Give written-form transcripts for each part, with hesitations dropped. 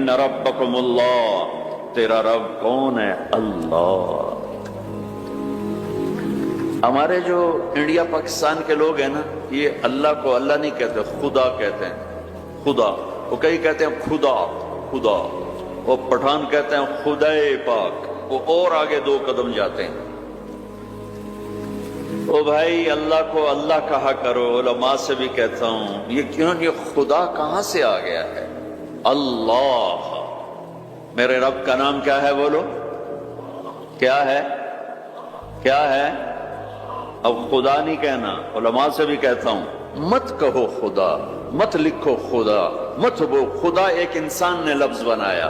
ان ربکم اللہ، تیرا رب کون ہے؟ اللہ۔ ہمارے جو انڈیا پاکستان کے لوگ ہیں نا، یہ اللہ کو اللہ نہیں کہتے، خدا کہتے ہیں، خدا۔ وہ کئی کہتے ہیں خدا خدا، وہ پٹھان کہتے ہیں خدائے پاک، وہ اور آگے 2 قدم جاتے ہیں۔ او بھائی، اللہ کو اللہ کہا کرو۔ علماء سے بھی کہتا ہوں، یہ کیوں، یہ خدا کہاں سے آ گیا ہے؟ اللہ۔ میرے رب کا نام کیا ہے؟ بولو، کیا ہے؟ کیا ہے؟ اب خدا نہیں کہنا، علماء سے بھی کہتا ہوں، مت کہو خدا، مت لکھو خدا، مت وہ خدا ایک انسان نے لفظ بنایا،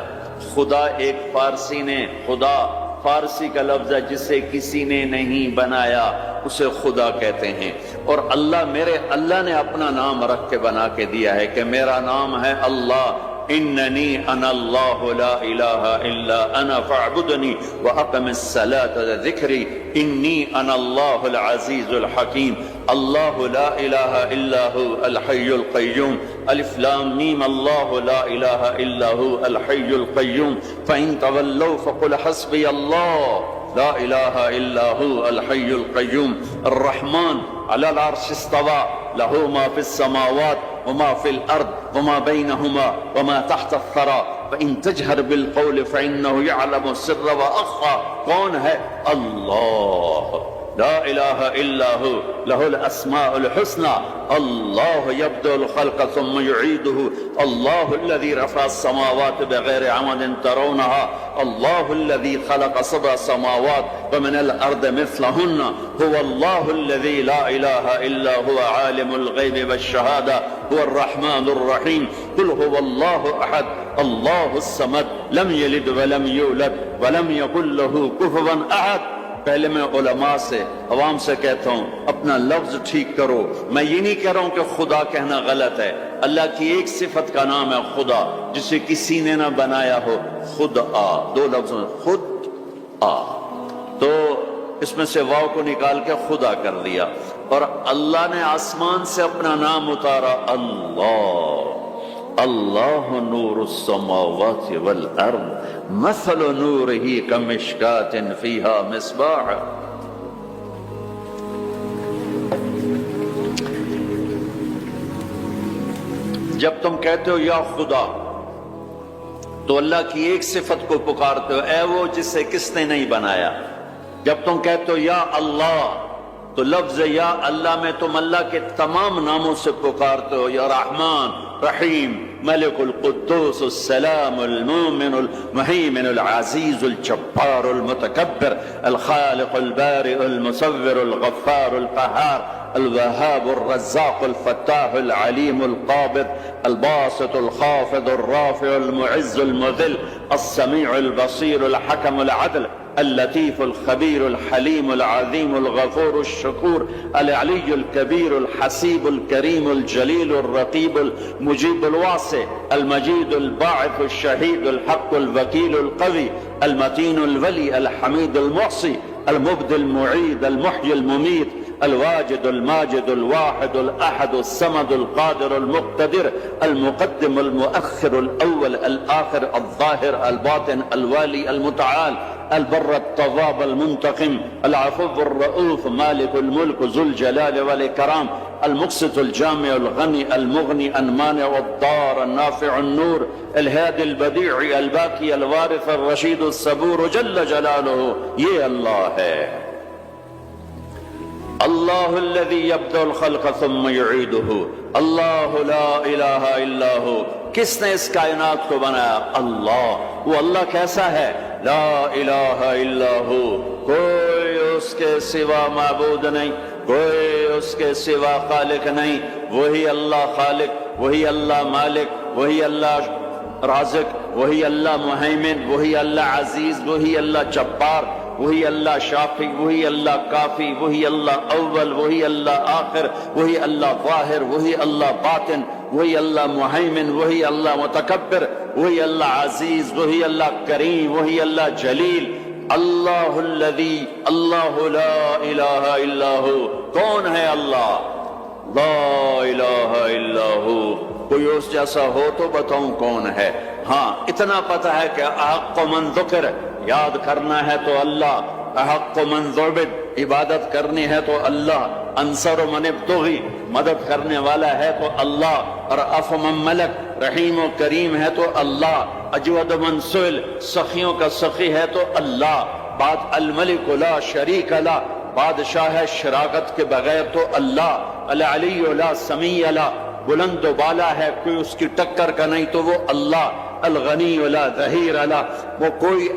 خدا ایک فارسی نے، خدا فارسی کا لفظ ہے جسے کسی نے نہیں بنایا، اسے خدا کہتے ہیں۔ اور اللہ، میرے اللہ نے اپنا نام رکھ کے بنا کے دیا ہے کہ میرا نام ہے اللہ، اننی انا اللہ لا الہ الا انا فاعبدنی واقم الصلاۃ ذکری انی انا اللہ العزیز الحکیم، اللہ لا الہ الا هو الحی القیوم، الف لام میم، اللہ لا الہ الا هو الحی القیوم، فإن تولوا فقل حسبی اللہ لا الہ الا هو الحی القیوم، الرحمن علی العرش استوى له ما في السماوات وما في الأرض وما بينهما وما تحت الثرى فإن تجهر بالقول فإنه يعلم السر وأخفى۔ کون ہے؟ اللہ، لا الہ الا ہو، له الاسماء الحسنى، اللہ یبدأ الخلق ثم يعيده، اللہ الذي رفع السماوات بغير عمد ترونها، اللہ الذي خلق 7 سماوات ومن الارض مثلهن، هو الله الذي لا اله الا هو عالم الغيب والشهادة، هو الرحمن الرحيم، قل هو الله احد الله الصمد لم يلد ولم يولد ولم يكن له كفوا احد۔ پہلے میں علماء سے، عوام سے کہتا ہوں، اپنا لفظ ٹھیک کرو۔ میں یہ نہیں کہہ رہا ہوں کہ خدا کہنا غلط ہے، اللہ کی ایک صفت کا نام ہے خدا، جسے کسی نے نہ بنایا ہو، خود آ، 2 لفظوں میں خود آ، تو اس میں سے واو کو نکال کے خدا کر دیا۔ اور اللہ نے آسمان سے اپنا نام اتارا، اللہ، اللہ نور السماوات والارض مثل نورہ کمشکاۃ فیہا مصباح۔ جب تم کہتے ہو یا خدا تو اللہ کی ایک صفت کو پکارتے ہو، اے وہ جسے کس نے نہیں بنایا۔ جب تم کہتے ہو یا اللہ تو لفظ یا اللہ میں تم اللہ کے تمام ناموں سے پکارتے ہو، یا رحمان، رحیم، ملک القدوس السلام المؤمن المهيمن العزيز الجبار المتكبر الخالق البارئ المصور الغفار القهار الوهاب الرزاق الفتاح العليم القابض الباسط الخافض الرافع المعز المذل السميع البصير الحكم العدل اللطيف الخبير الحليم العظيم الغفور الشكور العلي الكبير الحسيب الكريم الجليل الرقيب المجيب الواسع المجيد الباعث الشهيد الحق الوكيل القوي المتين الولي الحميد المحصي المبدي المعيد المحيي المميت الواجد الماجد الواحد الأحد الصمد القادر المقتدر المقدم المؤخر الأول الآخر الظاهر الباطن الوالي المتعال البر التواب المنتقم العفو الرؤوف مالك الملك ذو الجلال والإكرام المقسط الجامع الغني المغني المانع الضار النافع النور الهادي البديع الباقي الوارث الرشيد الصبور جل جلاله۔ یہ اللہ ہے، اللہ الذي يبدأ الخلق ثم يعيده، اللہ لا الہ الا ہو۔ کس نے اس کائنات کو بنایا؟ اللہ۔ وہ اللہ کیسا ہے؟ لا الہ الا ہو، کوئی اس کے سوا معبود نہیں، کوئی اس کے سوا خالق نہیں، وہی اللہ خالق، وہی اللہ مالک، وہی اللہ رازق، وہی اللہ مہیمن، وہی اللہ عزیز، وہی اللہ جبار، وہی اللہ شافی، وہی اللہ کافی، وہی اللہ اول، وہی اللہ آخر، وہی اللہ ظاہر، وہی اللہ باطن، وہی اللہ مہیمن، وہی اللہ متکبر، وہی اللہ عزیز، وہی اللہ کریم، وہی اللہ جلیل، اللہ الذی، اللہ لا الہ الا ہو۔ کون ہے اللہ؟ لا الہ الا ہو۔ کوئی اس جیسا ہو تو بتاؤں کون ہے؟ ہاں اتنا پتا ہے کہ احق من ذکر یاد کرنا ہے تو اللہ، احق من ذعبد عبادت کرنی ہے تو اللہ، انصر من ابتغی مدد کرنے والا ہے تو اللہ، اور اف من ملک رحیم و کریم ہے تو اللہ، اجود من سئل سخیوں کا سخی ہے تو اللہ، بعد الملک لا شریک لا بادشاہ ہے شراکت کے بغیر تو اللہ، العلی لا سمیع لا بلند و بالا ہے کوئی اس کی ٹکر کا نہیں تو وہ اللہ، الغنی لا ظہیر لا وہ کوئی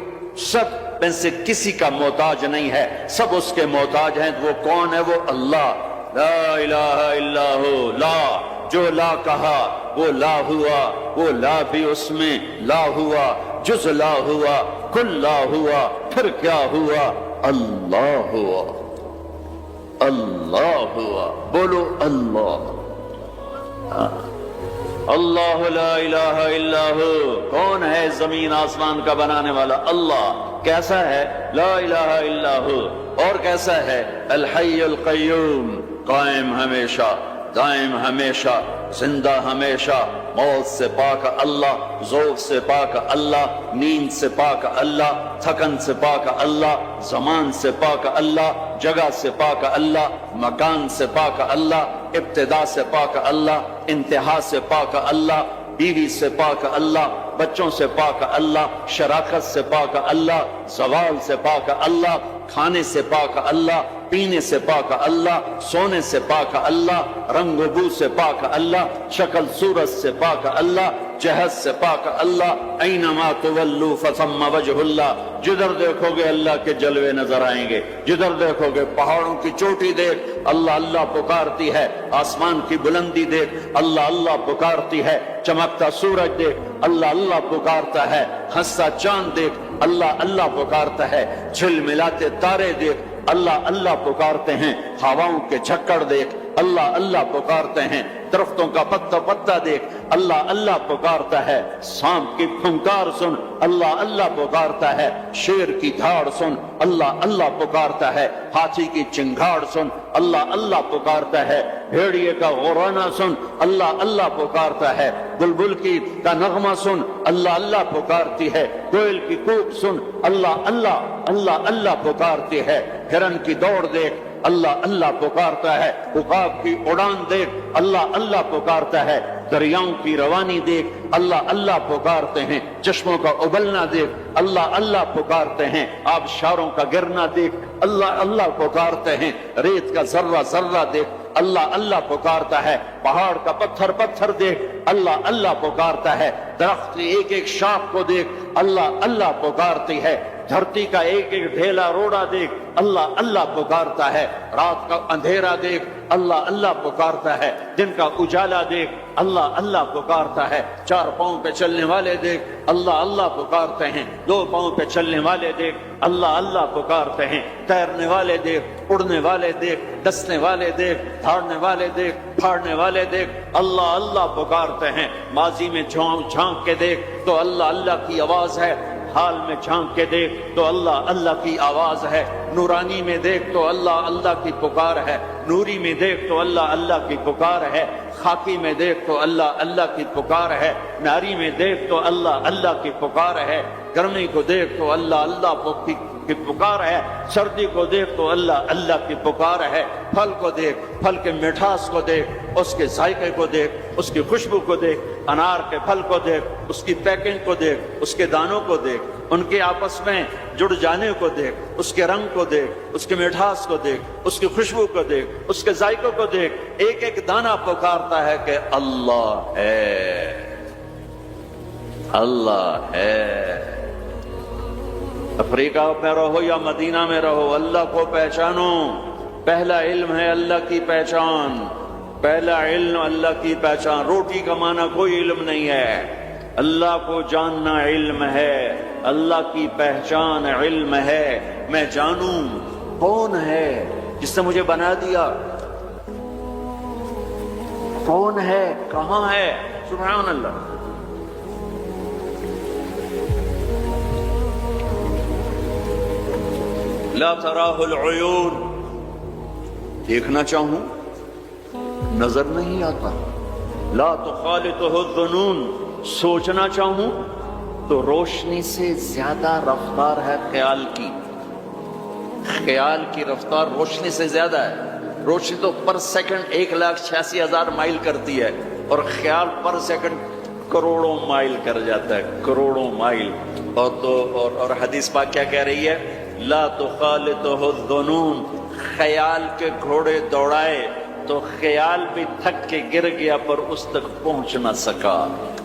سب میں سے کسی کا محتاج نہیں ہے، سب اس کے محتاج ہیں، وہ کون ہے؟ وہ اللہ، لا الہ الا ہو، لا جو لا کہا وہ لا ہوا، وہ لا بھی اس میں لا ہوا، جز لا ہوا، کل لا ہوا، پھر کیا ہوا؟ اللہ ہوا، اللہ ہوا، بولو اللہ، اللہ لا الہ الا ہو۔ کون ہے زمین آسمان کا بنانے والا؟ اللہ۔ کیسا ہے؟ لا الہ الا ہو۔ اور کیسا ہے؟ الحی القیوم، قائم ہمیشہ، دائم ہمیشہ، زندہ ہمیشہ، موت سے پاک اللہ، ذوق سے پاک اللہ، نیند سے پاک اللہ، تھکن سے پاک اللہ، زمان سے پاک اللہ، جگہ سے پاک اللہ، مکان سے پاک اللہ، ابتدا سے پاک اللہ، انتہا سے پاک اللہ، بیوی سے پاک اللہ، بچوں سے پاک اللہ، شراکت سے پاک اللہ، زوال سے پاک اللہ، کھانے سے پاک اللہ، پینے سے پاک اللہ، سونے سے پاک اللہ، رنگ و بو سے پاک اللہ، شکل صورت سے پاک اللہ، جہت سے پاک اللہ، اینما تولوا فثم وجہ اللہ، جدھر دیکھو گے اللہ کے جلوے نظر آئیں گے، جدھر دیکھو گے پہاڑوں کی چوٹی دیکھ اللہ اللہ پکارتی ہے، آسمان کی بلندی دیکھ اللہ اللہ پکارتی ہے، چمکتا سورج دیکھ اللہ اللہ پکارتا ہے، ہنستا چاند دیکھ اللہ اللہ پکارتا ہے، جھلملاتے تارے دیکھ اللہ اللہ پکارتے ہیں، ہواؤں کے جھکڑ دیکھ اللہ اللہ پکارتے ہیں، درختوں کا پتا پتا دیکھ اللہ اللہ پکارتا ہے، سانپ کی پھنکار سن اللہ اللہ پکارتا ہے، شیر کی دھاڑ سن اللہ اللہ پکارتا ہے، ہاتھی کی چنگھاڑ سن اللہ اللہ پکارتا ہے، بھیڑیے کا غرانہ سن اللہ اللہ پکارتا ہے، بلبل کی کا نغمہ سن اللہ اللہ پکارتی ہے، کوئل کی کوک سن اللہ اللہ اللہ اللہ پکارتی ہے، ہرن کی دوڑ دیکھ اللہ اللہ پکارتا ہے، عقاب کی اڑان دیکھ اللہ اللہ پکارتا ہے، دریاؤں کی روانی دیکھ اللہ اللہ پکارتے ہیں، چشموں کا ابلنا دیکھ اللہ اللہ پکارتے ہیں، آبشاروں کا گرنا دیکھ اللہ اللہ پکارتے ہیں، ریت کا ذرہ ذرہ دیکھ اللہ اللہ پکارتا ہے، پہاڑ کا پتھر پتھر دیکھ اللہ اللہ پکارتا ہے، درخت کی ایک ایک شاخ کو دیکھ اللہ اللہ پکارتی ہے، دھرتی کا ایک ایک ڈھیلا روڑا دیکھ اللہ اللہ پکارتا ہے، رات کا اندھیرا دیکھ اللہ اللہ پکارتا ہے، دن کا اجالا دیکھ اللہ اللہ پکارتا ہے، چار پاؤں پہ چلنے والے دیکھ اللہ اللہ پکارتے ہیں، دو پاؤں پہ چلنے والے دیکھ اللہ اللہ پکارتے ہیں، تیرنے والے دیکھ، اڑنے والے دیکھ، ڈسنے والے دیکھ، دھاڑنے والے دیکھ، پھاڑنے والے دیکھ اللہ اللہ پکارتے ہیں، ماضی میں جھانک کے دیکھ تو اللہ اللہ کی آواز ہے، حال میں جھانک کے دیکھ تو اللہ اللہ کی آواز ہے، نورانی میں دیکھ تو اللہ اللہ کی پکار ہے، نوری میں دیکھ تو اللہ اللہ کی پکار ہے، خاکی میں دیکھ تو اللہ اللہ کی پکار ہے، ناری میں دیکھ تو اللہ اللہ کی پکار ہے، گرمی کو دیکھ تو اللہ اللہ کی پکار ہے، سردی کو دیکھ تو اللہ اللہ کی پکار ہے، پھل کو دیکھ، پھل کے مٹھاس کو دیکھ، اس کے ذائقے کو دیکھ، اس کی خوشبو کو دیکھ، انار کے پھل کو دیکھ، اس کی پیکنگ کو دیکھ، اس کے دانوں کو دیکھ، ان کے آپس میں جڑ جانے کو دیکھ، اس کے رنگ کو دیکھ، اس کے مٹھاس کو دیکھ، اس کی خوشبو کو دیکھ، اس کے ذائقوں کو دیکھ، ایک ایک دانہ پکارتا ہے کہ اللہ ہے، اللہ ہے۔ افریقہ میں رہو یا مدینہ میں رہو، اللہ کو پہچانو، پہلا علم ہے اللہ کی پہچان، پہلا علم اللہ کی پہچان، روٹی کمانا کوئی علم نہیں ہے، اللہ کو جاننا علم ہے، اللہ کی پہچان علم ہے، میں جانوں کون ہے جس نے مجھے بنا دیا، کون ہے، کہاں ہے، سبحان اللہ۔ لا تراہ العیون، دیکھنا چاہوں نظر نہیں آتا، لا تخالطہ الظنون، سوچنا چاہوں تو روشنی سے زیادہ رفتار ہے خیال کی. خیال کی رفتار روشنی سے زیادہ ہے. روشنی تو پر سیکنڈ 1,86,000 مائل کرتی ہے اور خیال پر سیکنڈ کروڑوں مائل کر جاتا ہے, کروڑوں مائل. اور حدیث پاک کیا کہہ رہی ہے؟ لا تخالطہ الظنون, خیال کے گھوڑے دوڑائے تو خیال بھی تھک کے گر گیا پر اس تک پہنچ نہ سکا.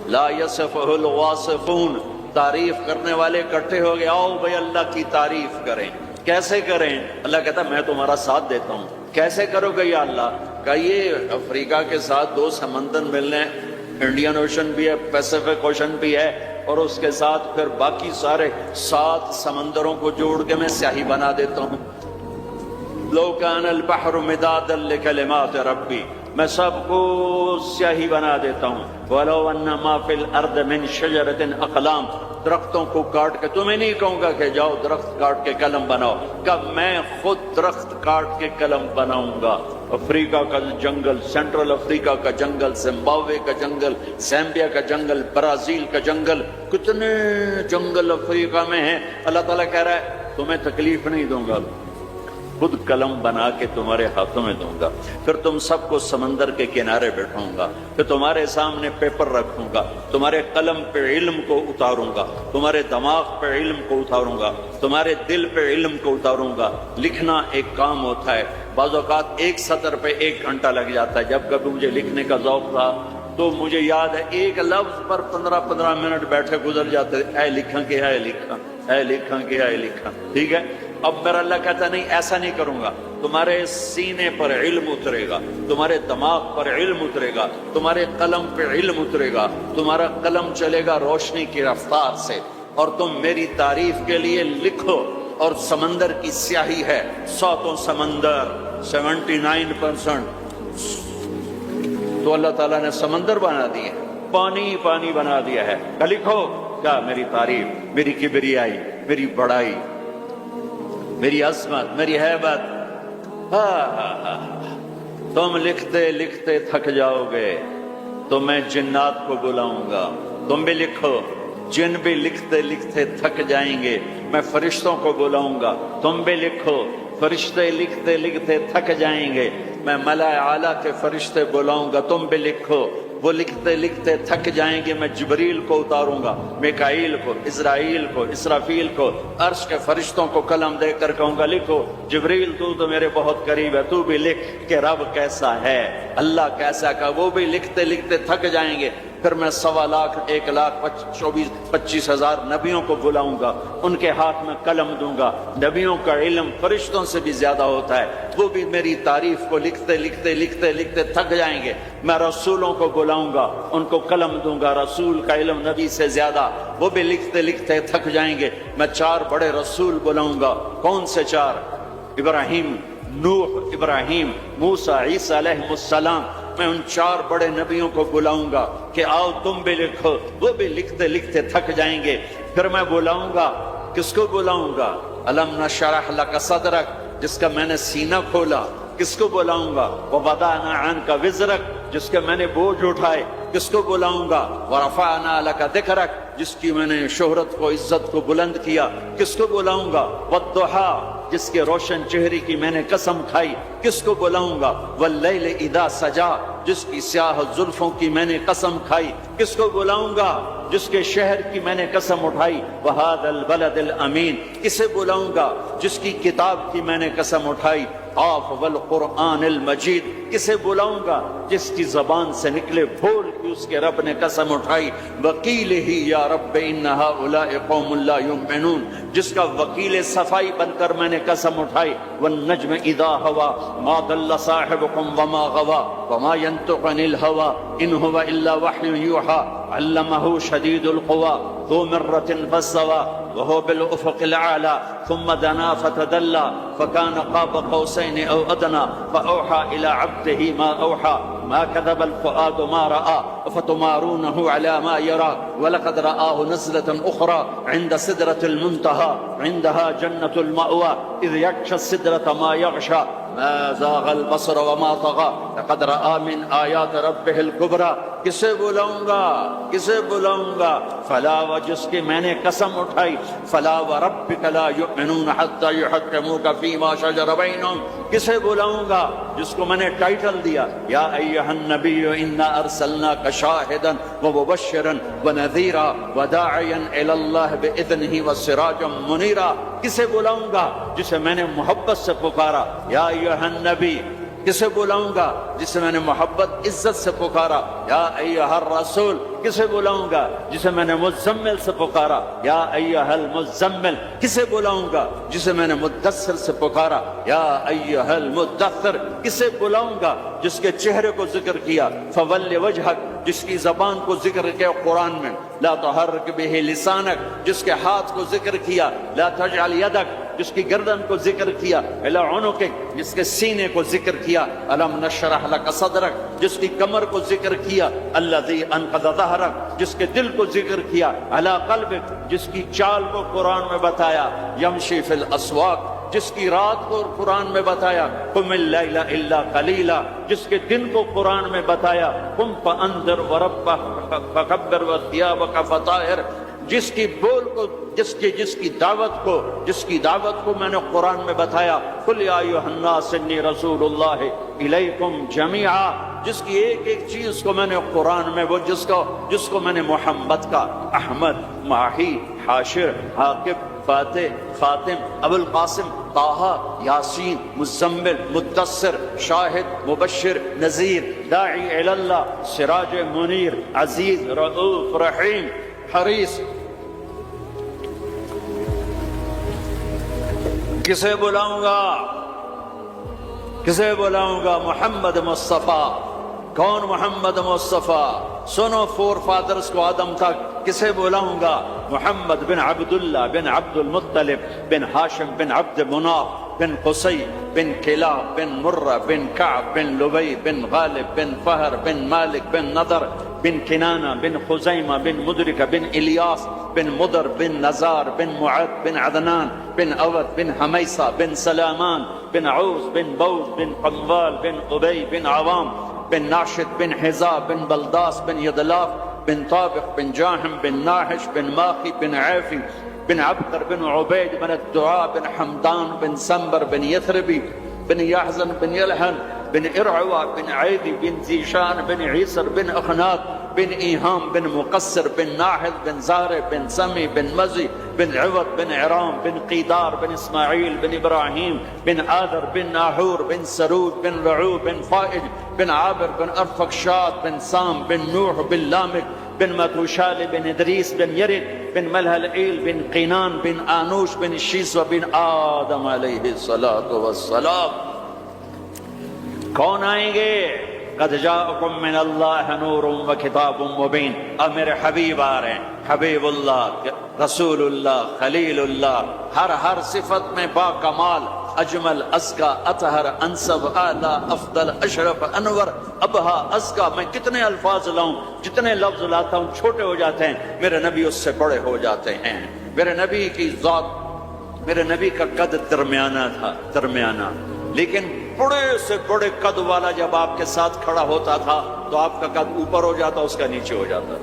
لا یصفہ الواصفون, تعریف کرنے والے اکٹھے ہو گئے, آؤ بھائی اللہ کی تعریف کریں. کیسے کریں؟ اللہ کہتا میں تمہارا ساتھ دیتا ہوں. کیسے کرو گے یا اللہ؟ کہ یہ افریقہ کے ساتھ 2 سمندر ملنے, انڈین اوشن بھی ہے, پیسیفک اوشن بھی ہے, اور اس کے ساتھ پھر باقی سارے 7 سمندروں کو جوڑ کے میں سیاہی بنا دیتا ہوں. لو کان البحر مدادا لکلمات ربی, میں سب کو سیاہی بنا دیتا ہوں. ولو ان ما فی الارض من شجرۃ اقلام, درختوں کو کاٹ کے, تمہیں نہیں کہوں گا کہ جاؤ درخت کاٹ کے قلم بناؤ, کہ میں خود درخت کاٹ کے قلم بناؤں گا. افریقہ کا جنگل, سینٹرل افریقہ کا جنگل, زمبابوے کا جنگل, زامبیا کا جنگل, برازیل کا جنگل, کتنے جنگل افریقہ میں ہیں. اللہ تعالیٰ کہہ رہا ہے تمہیں تکلیف نہیں دوں گا, خود قلم بنا کے تمہارے ہاتھوں میں دوں گا. پھر تم سب کو سمندر کے کنارے بیٹھاؤں گا, پھر تمہارے سامنے پیپر رکھوں گا, تمہارے قلم پہ علم کو اتاروں گا, تمہارے دماغ پہ علم کو اتاروں گا, تمہارے دل پہ علم کو اتاروں گا. لکھنا ایک کام ہوتا ہے, بعض اوقات 1 سطر پہ 1 گھنٹہ لگ جاتا ہے. جب کبھی مجھے لکھنے کا ذوق تھا تو مجھے یاد ہے ایک لفظ پر 15 منٹ بیٹھے گزر جاتے, اے لکھاں کہ اے لکھاں, اے لکھاں کہ اے لکھاں. ٹھیک ہے, اب میرا اللہ کہتا نہیں ایسا نہیں کروں گا. تمہارے سینے پر علم اترے گا, تمہارے دماغ پر علم اترے گا, تمہارے قلم پہ علم اترے گا, تمہارا قلم چلے گا روشنی کی رفتار سے, اور تم میری تعریف کے لیے لکھو. اور سمندر کی سیاہی ہے, 100 سمندر, 79%. تو اللہ تعالیٰ نے سمندر بنا دیے, پانی پانی بنا دیا ہے. کہ لکھو کیا میری تعریف, میری کبریائی, میری بڑائی, میری عظمت, میری ہیبت. تم لکھتے لکھتے تھک جاؤ گے تو میں جنات کو بلاؤں گا, تم بھی لکھو. جن بھی لکھتے لکھتے تھک جائیں گے, میں فرشتوں کو بلاؤں گا, تم بھی لکھو. فرشتے لکھتے لکھتے تھک جائیں گے, میں ملائے اعلیٰ کے فرشتے بلاؤں گا, تم بھی لکھو. وہ لکھتے لکھتے تھک جائیں گے, میں جبریل کو اتاروں گا, میکائیل کو, اسرائیل کو, اسرافیل کو, عرش کے فرشتوں کو قلم دے کر کہوں گا لکھو. جبریل تو میرے بہت قریب ہے, تو بھی لکھ کہ رب کیسا ہے, اللہ کیسا کا. وہ بھی لکھتے لکھتے تھک جائیں گے. پھر میں 1,25,000 نبیوں کو بلاؤں گا, ان کے ہاتھ میں قلم دوں گا. نبیوں کا علم فرشتوں سے بھی زیادہ ہوتا ہے, وہ بھی میری تعریف کو لکھتے لکھتے لکھتے لکھتے تھک جائیں گے. میں رسولوں کو بلاؤں گا, ان کو قلم دوں گا. رسول کا علم نبی سے زیادہ, وہ بھی لکھتے لکھتے تھک جائیں گے. میں 4 بڑے رسول بلاؤں گا. کون سے 4؟ ابراہیم, نوح, ابراہیم, موسیٰ, عیسیٰ علیہ السلام. میں ان 4 بڑے نبیوں کو بلاؤں گا کہ آؤ تم بھی لکھو. وہ بھی لکھتے لکھتے تھک جائیں گے. پھر میں بلاؤں گا, کس کو بلاؤں گا؟ الم نشرح لک صدرک, جس کا میں نے سینہ کھولا. کس کو بلاؤں گا؟ ووضعنا عنک وزرک, جس کے میں نے بوجھ اٹھائے. کس کو بلاؤں گا؟ ورفعنا لک ذکرک, جس کی میں نے شہرت کو, عزت کو بلند کیا. کس کو بلاؤں گا؟ والضحیٰ, جس کے روشن چہرے کی میں نے قسم کھائی. کس کو بلاؤں گا؟ واللیل اذا سجا, جس کی سیاہ زلفوں کی میں نے قسم کھائی. کس کو بلاؤں گا؟ جس کے شہر کی میں نے قسم اٹھائی. وہذا البلد الامین, کسے بلاؤں گا؟ جس کی کتاب کی میں نے قسم اٹھائی. قاف والقرآن المجید, کسے بلاؤں گا؟ جس کی زبان سے نکلے بھول کی اس کے رب نے قسم اٹھائی. وکیل ہی یا رب ان ہؤلاء قوم لا یؤمنون, جس کا وکیل صفائی بن کر میں نے قسم اٹھائی. والنجم اذا ہوا ما ضل صاحبكم وما غوا وما ينطق عن الهوى ان هو الا وحی یوحى علمه شدید القوى ذو مرة فاستوى وهو بالافق الاعلى ثم دنا فتدلى فكان قاب قوسين او ادنى فاوحى الى عبده ما اوحى ما كذب الفؤاد ما رأى فتمارونه على ما يرى ولقد رآه نزلة أخرى عند سدرة المنتهى عندها جنة المأوى إذ يغشى السدرة ما يغشى ما زاغ البصر وما طغى لقد رأى من آیات ربه الكبرى. کسے بلاؤں گا فلا و جس کی میں نے قسم اٹھائی فلا وربک لا یؤمنون حتی یحکموک فیما شجر بینہم. کسے بلاؤں گا جس کو میں نے ٹائٹل دیا یا ایھا النبی انا ارسلناک شاہدا ومبشرا ونذیرا وداعیا الی اللہ باذنہ وسراجا منیرا. کسے بلاؤں گا جسے میں نے محبت سے پکارا یا ایھا النبی. کسے بلاؤں گا جسے میں نے محبت عزت سے پکارا یا ایھا الرسول. کسے بلاؤں گا جسے میں نے مزمل سے پکارا یا ایھا المزمل. کسے بلاؤں گا جسے میں نے مدثر سے پکارا یا ایھا المدثر. کسے بلاؤں گا جس کے چہرے کو ذکر کیا فول وجہک, جس کی زبان کو ذکر کیا قرآن میں لا تحرک بہ لسانک, جس کے ہاتھ کو ذکر کیا لا تجعل یدک, جس کی گردن کو ذکر کیا الی عنقک, جس کے سینے کو ذکر کیا الم نشرح لک صدرک, جس کی کمر کو ذکر کیا الذی انقض ظہرک, جس کے دل کو ذکر کیا علی قلبک, جس کی چال کو قرآن میں بتایا یمشی فی الاسواق, جس کی رات کو قرآن میں بتایا قم اللیل الا قلیلا, جس کے دن کو قرآن میں بتایا قم فانذر وربک فکبر وثیابک فطہر, جس کی بول کو جس کی دعوت کو میں نے قرآن میں بتایا قل یا ایھا الناس انی رسول اللہ الیکم جمیعا, جس کی ایک ایک چیز کو میں نے قرآن میں وہ جس کو میں نے محمد کا احمد ماہی حاشر عاقب فاتح خاتم ابو القاسم طٰہٰ یاسین مزمل مدثر شاہد مبشر نذیر داعی الی اللہ سراج منیر عزیز رؤوف رحیم حریص. کسے بلاؤں گا محمد مصطفیٰ. کون محمد مصطفیٰ؟ سنو فور فادرز کو آدم تک. کسے بلاؤں گا؟ محمد بن عبداللہ بن عبد المطلب بن ہاشم بن عبد مناف بن قصی بن کلاب بن مرہ بن کعب بن لبی بن غالب بن فہر بن مالک بن نضر بن کنانہ بن خزیمہ بن مدرکہ بن الیاس بن مدر بن نزار بن معد بن عدنان بن اود بن حمیصہ بن سلامان بن عوز بن بوز بن قموال بن قبی بن عوام بن ناشد بن حذاء بن بلداس بن یدلاف بن طابق بن جاہم بن ناحش بن ماخی بن عیفی بن عبقر بن عبید بن الدعاء بن حمدان بن سنبر بن یثربی بن یحزن بن یلحن بن ارعوا بن عیدی بن زیشان بن عیسر بن اخنات بن ایہام بن مقصر بن ناحد بن زارع بن سمی بن مزی بن عوض بن عرام بن قیدار بن اسماعیل بن ابراہیم بن آذر بن ناحور بن سرود بن رعو بن فائج بن عابر بن ارفقشاد بن سام بن نوح بن لامک بن متوشال بن ادریس بن یرد بن ملہلعیل بن قینان بن آنوش بن شیس و بن آدم علیہ الصلاۃ والسلام. کون آئیں گے؟ قد جاءکم من اللہ نور و کتاب مبین. اب میرے حبیب آ رہے ہیں. حبیب اللہ، رسول اللہ، خلیل اللہ، ہر صفت میں با کمال، اجمل، ازکا، اطہر، انسب، اعلی، افضل، اشرف، انور، ابہا، ازکا. میں کتنے الفاظ لاؤں، جتنے لفظ لاتا ہوں چھوٹے ہو جاتے ہیں. میرے نبی اس سے بڑے ہو جاتے ہیں. میرے نبی کی ذات، میرے نبی کا قد درمیانہ تھا، درمیانہ. لیکن بڑے سے بڑے قد والا جب آپ کے ساتھ کھڑا ہوتا تھا تو آپ کا قد اوپر ہو جاتا، اس کا نیچے ہو جاتا.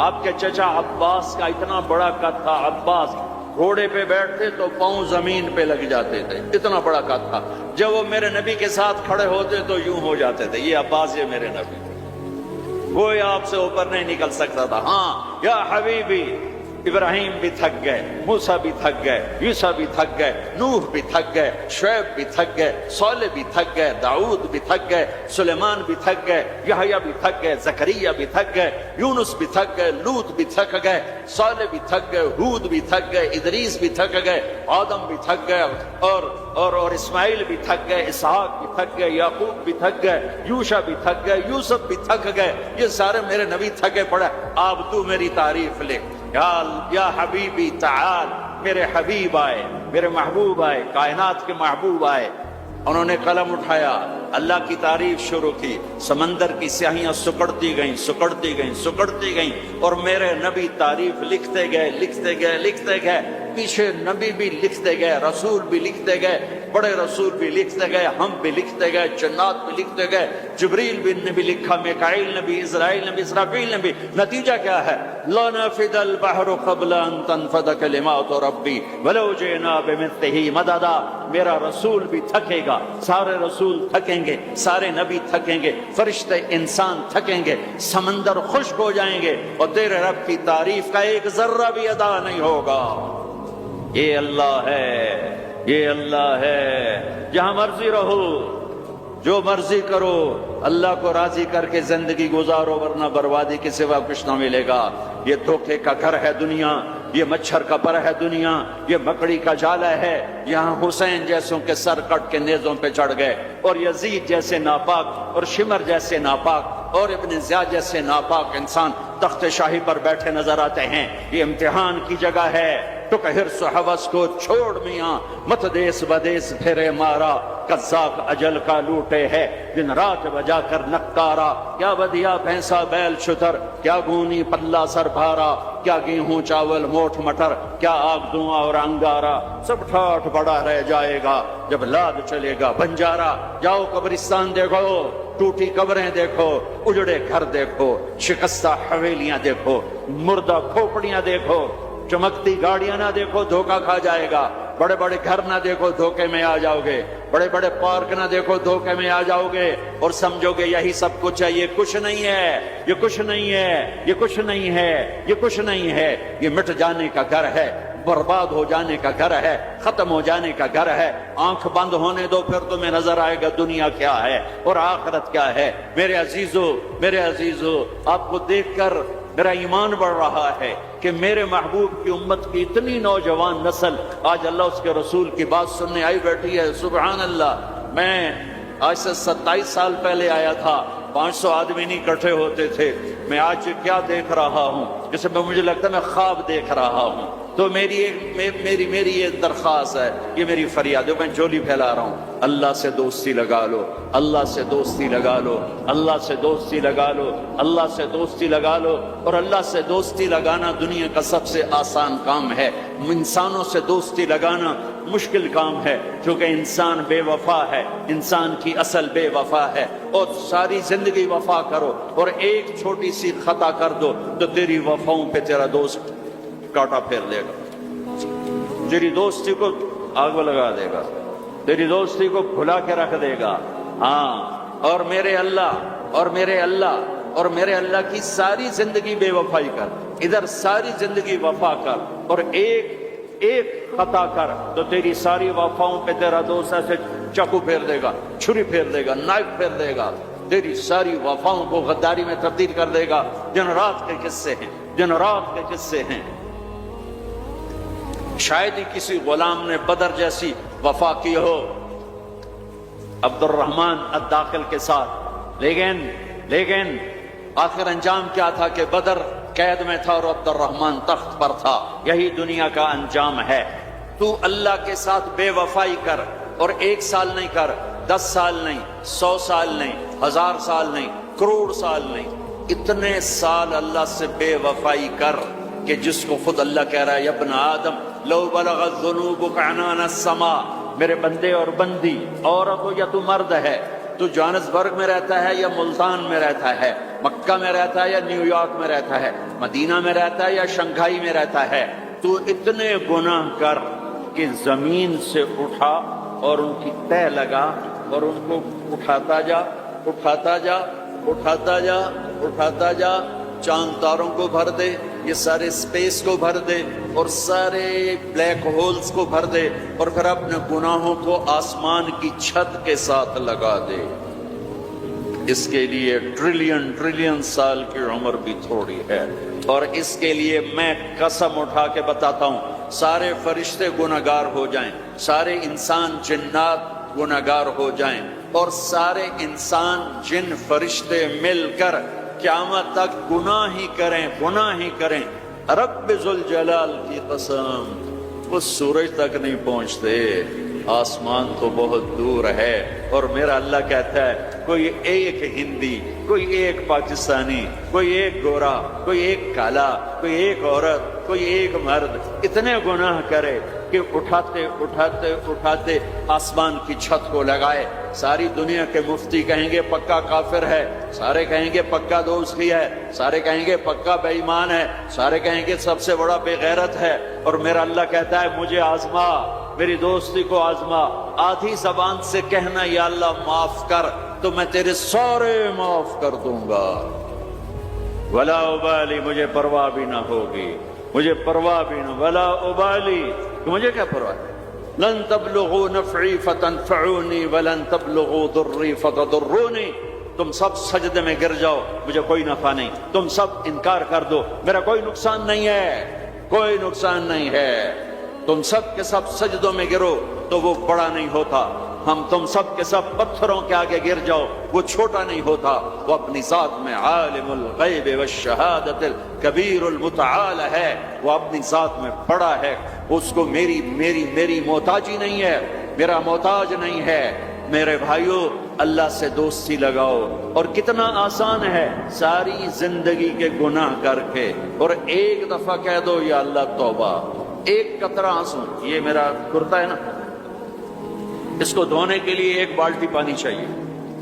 آپ کے چچا عباس کا اتنا بڑا قد تھا. عباس گھوڑے پہ بیٹھتے تو پاؤں زمین پہ لگ جاتے تھے، اتنا بڑا قد تھا. جب وہ میرے نبی کے ساتھ کھڑے ہوتے تو یوں ہو جاتے تھے. یہ عباس، یہ میرے نبی، کوئی آپ سے اوپر نہیں نکل سکتا تھا. ہاں یا حبیبی، ابراہیم بھی تھک گئے، موسیٰ بھی تھک گئے، عیسیٰ بھی تھک گئے، نوح بھی تھک گئے، شعیب بھی تھک گئے، صالح بھی تھک گئے، داؤد بھی تھک گئے، سلیمان بھی تھک گئے، یحییٰ بھی تھک گئے، زکریا بھی تھک گئے، یونس بھی تھک گئے، لوط بھی تھک گئے، صالح بھی تھک گئے، ہود بھی تھک گئے، ادریس بھی تھک گئے، آدم بھی تھک گئے، اور اسماعیل بھی تھک گئے، اسحاق بھی تھک گئے، یعقوب بھی تھک گئے، یوشع بھی تھک گئے، یوسف بھی تھک گئے. یہ سارے میرے نبی تھکے پڑے. اب تو میری تعریف لکھ. یا حبیبی تعال. میرے حبیب آئے، میرے محبوب آئے، کائنات کے محبوب آئے. انہوں نے قلم اٹھایا، اللہ کی تعریف شروع کی، سمندر کی سیاہیاں سکڑتی گئیں سکڑتی گئیں سکڑتی گئیں، اور میرے نبی تعریف لکھتے گئے لکھتے گئے لکھتے گئے، پیچھے نبی بھی لکھتے گئے، رسول بھی لکھتے گئے، بڑے رسول بھی لکھتے گئے، ہم بھی لکھتے گئے، جنات بھی لکھتے گئے، جبریل نے بھی لکھا، میکائیل نے بھی، اسرائیل نے بھی، اسرافیل نے بھی۔ نتیجہ کیا ہے؟ لا نفد البحر قبل ان تنفد کلمات ربی ولو جئنا بمثلہ مددا۔ میرا رسول بھی تھکے گا، سارے رسول تھکیں گے، سارے نبی تھکیں گے، فرشتے انسان تھکیں گے، سمندر خشک ہو جائیں گے، اور تیرے رب کی تعریف کا ایک ذرہ بھی ادا نہیں ہوگا۔ یہ اللہ ہے، یہ اللہ ہے۔ جہاں مرضی رہو، جو مرضی کرو، اللہ کو راضی کر کے زندگی گزارو، ورنہ بربادی کے سوا کچھ نہ ملے گا۔ یہ دھوکے کا گھر ہے دنیا، یہ مچھر کا پر ہے دنیا، یہ مکڑی کا جالا ہے۔ یہاں حسین جیسوں کے سر کٹ کے نیزوں پہ چڑھ گئے، اور یزید جیسے ناپاک، اور شمر جیسے ناپاک، اور ابن زیاد جیسے ناپاک انسان تخت شاہی پر بیٹھے نظر آتے ہیں۔ یہ امتحان کی جگہ ہے۔ تو کہ حرص و حوث کو چھوڑ میاں، مت دیس بدیس پھرے مارا، قزاق اجل کا لوٹے ہے دن رات بجا کر نکارا۔ کیا بدیا بھینسا بیل شتر، کیا گونی پلہ سر بھارا، کیا گیہوں چاول موٹھ مٹر، کیا آگ دھواں اور انگارا، سب ٹھاٹھ بڑا رہ جائے گا جب لاد چلے گا بنجارا۔ جاؤ قبرستان دیکھو، ٹوٹی قبریں دیکھو، اجڑے گھر دیکھو، شکستہ حویلیاں دیکھو، مردہ کھوپڑیاں دیکھو، چمکتی گاڑیاں نہ دیکھو، دھوکہ کھا جائے گا۔ بڑے بڑے گھر نہ دیکھو، دھوکے میں آ جاؤ گے۔ بڑے بڑے پارک نہ دیکھو، دھوکے میں آ جاؤ گے، اور سمجھو گے یہی سب کچھ ہے۔ یہ کچھ نہیں ہے، یہ کچھ نہیں ہے، یہ کچھ نہیں ہے، یہ کچھ نہیں ہے۔ یہ مٹ جانے کا گھر ہے، برباد ہو جانے کا گھر ہے، ختم ہو جانے کا گھر ہے۔ آنکھ بند ہونے دو، پھر تمہیں نظر آئے گا دنیا کیا ہے اور آخرت کیا ہے۔ میرے عزیزو، میرے عزیزو، آپ کو دیکھ کر میرا ایمان بڑھ رہا ہے کہ میرے محبوب کی امت کی اتنی نوجوان نسل آج اللہ اس کے رسول کی بات سننے آئی بیٹھی ہے۔ سبحان اللہ۔ میں آج سے 27 سال پہلے آیا تھا، 500 آدمی نہیں اکٹھے ہوتے تھے۔ میں آج کیا دیکھ رہا ہوں، جسے مجھے لگتا ہے میں خواب دیکھ رہا ہوں۔ تو میری یہ درخواست ہے، یہ میری فریاد ہے، میں جولی پھیلا رہا ہوں۔ اللہ سے دوستی لگا لو، اللہ سے دوستی لگا لو، اللہ سے دوستی لگا لو، اللہ سے دوستی لگا لو۔ اور اللہ سے دوستی لگانا دنیا کا سب سے آسان کام ہے۔ انسانوں سے دوستی لگانا مشکل کام ہے، کیونکہ انسان بے وفا ہے، انسان کی اصل بے وفا ہے۔ اور ساری زندگی وفا کرو اور ایک چھوٹی سی خطا کر دو تو تیری وفاؤں پہ تیرا دوست کاٹا پھیر دے گا، تیری دوستی کو آگ لگا دے گا، تیری دوستی کو بھلا کے رکھ دے گا۔ ہاں، اور میرے اللہ کی ساری زندگی بے وفائی کر، ادھر ساری زندگی وفا کر، اور ایک خطا کر تو تیری ساری وفاؤں پہ تیرا دوست ایسے چاقو پھیر دے گا، چھری پھیر دے گا، نائف پھیر دے گا، تیری ساری وفاؤں کو غداری میں تبدیل کر دے گا۔ دن رات کے قصے ہیں، دن رات کے قصے ہیں۔ شاید ہی کسی غلام نے بدر جیسی وفا کی ہو عبد الرحمن الداخل کے ساتھ، لیکن آخر انجام کیا تھا کہ بدر قید میں تھا اور عبد الرحمن تخت پر تھا۔ یہی دنیا کا انجام ہے۔ تو اللہ کے ساتھ بے وفائی کر، اور 1 سال نہیں کر، 10 سال نہیں، 100 سال نہیں، 1000 سال نہیں، کروڑ سال نہیں، اتنے سال اللہ سے بے وفائی کر کہ جس کو خود اللہ کہہ رہا ہے، یا ابن آدم لو بلغت ذنوبک عنان السماء، میرے بندے اور بندی، عورت ہو یا تو مرد ہے، تو جوہانسبرگ میں رہتا ہے یا ملتان میں رہتا ہے، مکہ میں رہتا ہے یا نیو یارک میں رہتا ہے، مدینہ میں رہتا ہے یا شنگھائی میں رہتا ہے، تو اتنے گناہ کر کہ زمین سے اٹھا اور ان کی تہ لگا اور ان کو اٹھاتا جا، اٹھاتا جا، اٹھاتا جا، اٹھاتا جا، چاند تاروں کو بھر دے، یہ سارے سپیس کو بھر دے، اور سارے بلیک ہولز کو بھر دے، اور پھر اپنے گناہوں کو آسمان کی چھت کے ساتھ لگا دے۔ اس کے لیے ٹریلین سال کی عمر بھی تھوڑی ہے، اور اس کے لیے میں قسم اٹھا کے بتاتا ہوں، سارے فرشتے گناہگار ہو جائیں، سارے انسان جنات گناہگار ہو جائیں، اور سارے انسان جن فرشتے مل کر قیامت تک گناہ ہی کریں، رب ذوالجلال کی قسم وہ سورج تک نہیں پہنچتے، آسمان تو بہت دور ہے. اور میرا اللہ کہتا ہے کوئی ایک ہندی، کوئی ایک پاکستانی، کوئی ایک گورا، کوئی ایک کالا، کوئی ایک عورت، کوئی ایک مرد اتنے گناہ کرے کہ اٹھاتے اٹھاتے اٹھاتے آسمان کی چھت کو لگائے. ساری دنیا کے مفتی کہیں گے پکا کافر ہے، سارے کہیں گے پکا دوستی ہے، سارے کہیں گے پکا بے ایمان ہے، سارے کہیں گے سب سے بڑا بے غیرت ہے. اور میرا اللہ کہتا ہے مجھے آزما، میری دوستی کو آزما. آدھی زبان سے کہنا یا اللہ معاف کر تو میں تیرے سارے معاف کر دوں گا. ولا ابالی، مجھے پرواہ بھی نہ ہوگی، مجھے پرواہ بھی نہ، ولا ابالی، کہ مجھے کیا پرواہ ہے. لن تبلغوا نفعی فتنفعونی ولن تبلغوا ضری فتضرونی. تم سب سجدے میں گر جاؤ، مجھے کوئی نفع نہیں. تم سب انکار کر دو، میرا کوئی نقصان نہیں ہے، کوئی نقصان نہیں ہے. تم سب کے سب سجدوں میں گرو تو وہ بڑا نہیں ہوتا. ہم تم سب کے سب پتھروں کے آگے گر جاؤ، وہ چھوٹا نہیں ہوتا. وہ اپنی ذات میں عالم الغیب والشہادت الکبیر المتعال ہے، وہ اپنی ذات میں بڑا ہے. اس کو میری محتاجی نہیں ہے، میرا محتاج نہیں ہے. میرے بھائیو، اللہ سے دوستی لگاؤ. اور کتنا آسان ہے ساری زندگی کے گناہ کر کے اور ایک دفعہ کہہ دو یا اللہ توبہ. ایک قطرہ آنسو، یہ میرا کرتا ہے نا، اس کو دھونے کے لیے ایک بالٹی پانی چاہیے،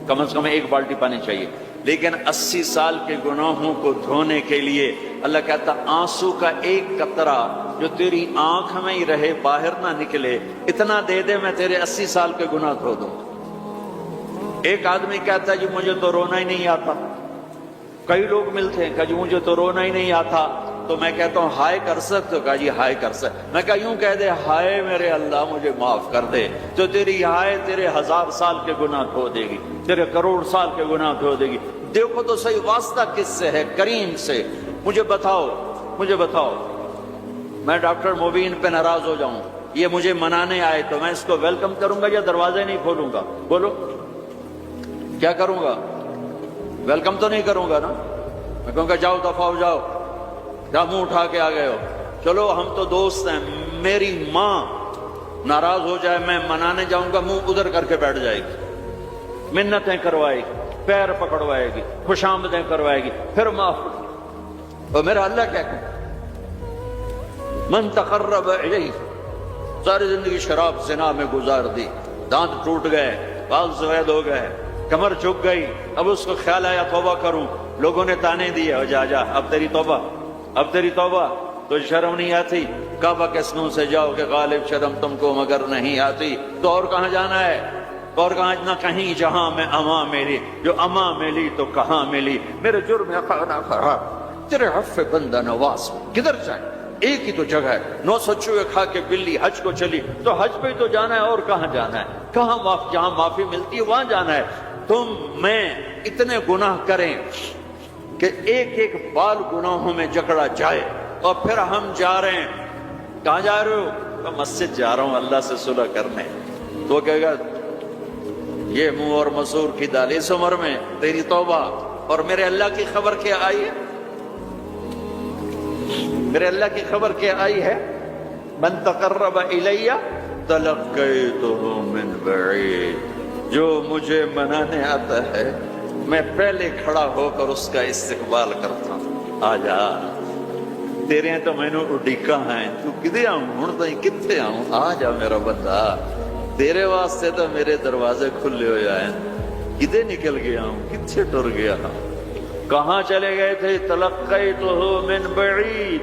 کم از کم ایک بالٹی پانی چاہیے. لیکن 80 سال کے گناہوں کو دھونے کے لیے اللہ کہتا آنسو کا ایک قطرہ جو تیری آنکھ میں ہی رہے، باہر نہ نکلے، اتنا دے دے میں تیرے 80 سال کے گناہ دھو دوں. ایک آدمی کہتا ہے جی مجھے تو رونا ہی نہیں آتا. کئی لوگ ملتے ہیں کہ جی مجھے تو رونا ہی نہیں آتا. تو میں کہتا ہوں ہائے کر سکتے ہو؟ کہا جی ہائے کر سکتے. میں کہا یوں کہہ دے ہائے میرے اللہ مجھے معاف کر دے، تو تیری ہائے تیرے 1000 سال کے گناہ دھو دے گی، تیرے کروڑ سال کے گناہ دھو دے گی. دیکھو تو صحیح واسطہ کس سے ہے؟ کریم سے. مجھے بتاؤ میں ڈاکٹر مبین پہ ناراض ہو جاؤں، یہ مجھے منانے آئے تو میں اس کو ویلکم کروں گا یا دروازے نہیں کھولوں گا؟ بولو کیا کروں گا؟ ویلکم تو نہیں کروں گا نا. میں کہوں گا جاؤ دفعہ ہو جاؤ، کیا منہ اٹھا کے آ گئے ہو؟ چلو ہم تو دوست ہیں. میری ماں ناراض ہو جائے، میں منانے جاؤں گا، منہ ادھر کر کے بیٹھ جائے گی، منتیں کروائے گی، پیر پکڑوائے گی، خوش آمدیں کروائے گی، پھر معاف. اور میرا اللہ کیا کہ من تقرب الیہ، ساری زندگی شراب زنا میں گزار دی، دانت ٹوٹ گئے، بال سفید ہو گئے، کمر جھک گئی. اب اس کو خیال آیا توبہ کروں، لوگوں نے تانے دیے جا اب تیری توبہ، اب تیری توبہ. تو شرم نہیں آتی؟ کعبہ کے سنوں سے جاؤ کہ غالب شرم تم کو مگر نہیں آتی. تو اور کہاں جانا ہے؟ اور کہاں؟ نہ کہیں جہاں میں اماں ملی، جو اماں ملی تو کہاں ملی. میرے جرم خانہ خراب، تیرے عفو بندہ نواز. کدھر جائیں؟ ایک ہی تو جگہ ہے. 900 چوہے کھا کے بلی حج کو چلی، تو حج پہ تو جانا ہے. اور کہاں جانا ہے؟ کہاں جہاں معافی ملتی ہے وہاں جانا ہے. تم میں اتنے گناہ کریں کہ ایک ایک بال گناہوں میں جکڑا جائے، اور پھر ہم جا رہے ہیں. کہاں جا رہے ہو؟ تو مسجد جا رہا ہوں اللہ سے صلح کرنے. تو کہے گا یہ منہ اور مسور کی دال، اس عمر میں تیری توبہ. اور میرے اللہ کی خبر کیا آئی ہے؟ میرے اللہ کی خبر کیا آئی ہے؟ من تقرب الی تلقیتہ من بعید. جو مجھے منانے آتا ہے میں پہلے کھڑا ہو کر اس کا استقبال کرتا ہوں. آ جا تیرے تو میں نے اڈیکا ہیں، تو کدے آؤں ہوں تو کتنے آؤں؟ آ جا میرا بندہ، تیرے واسطے تو میرے دروازے کھلے ہو جائیں. کدے نکل گیا ہوں، کتنے ٹر گیا ہوں؟ کہاں چلے گئے تھے؟ تلقیتہ من بعید.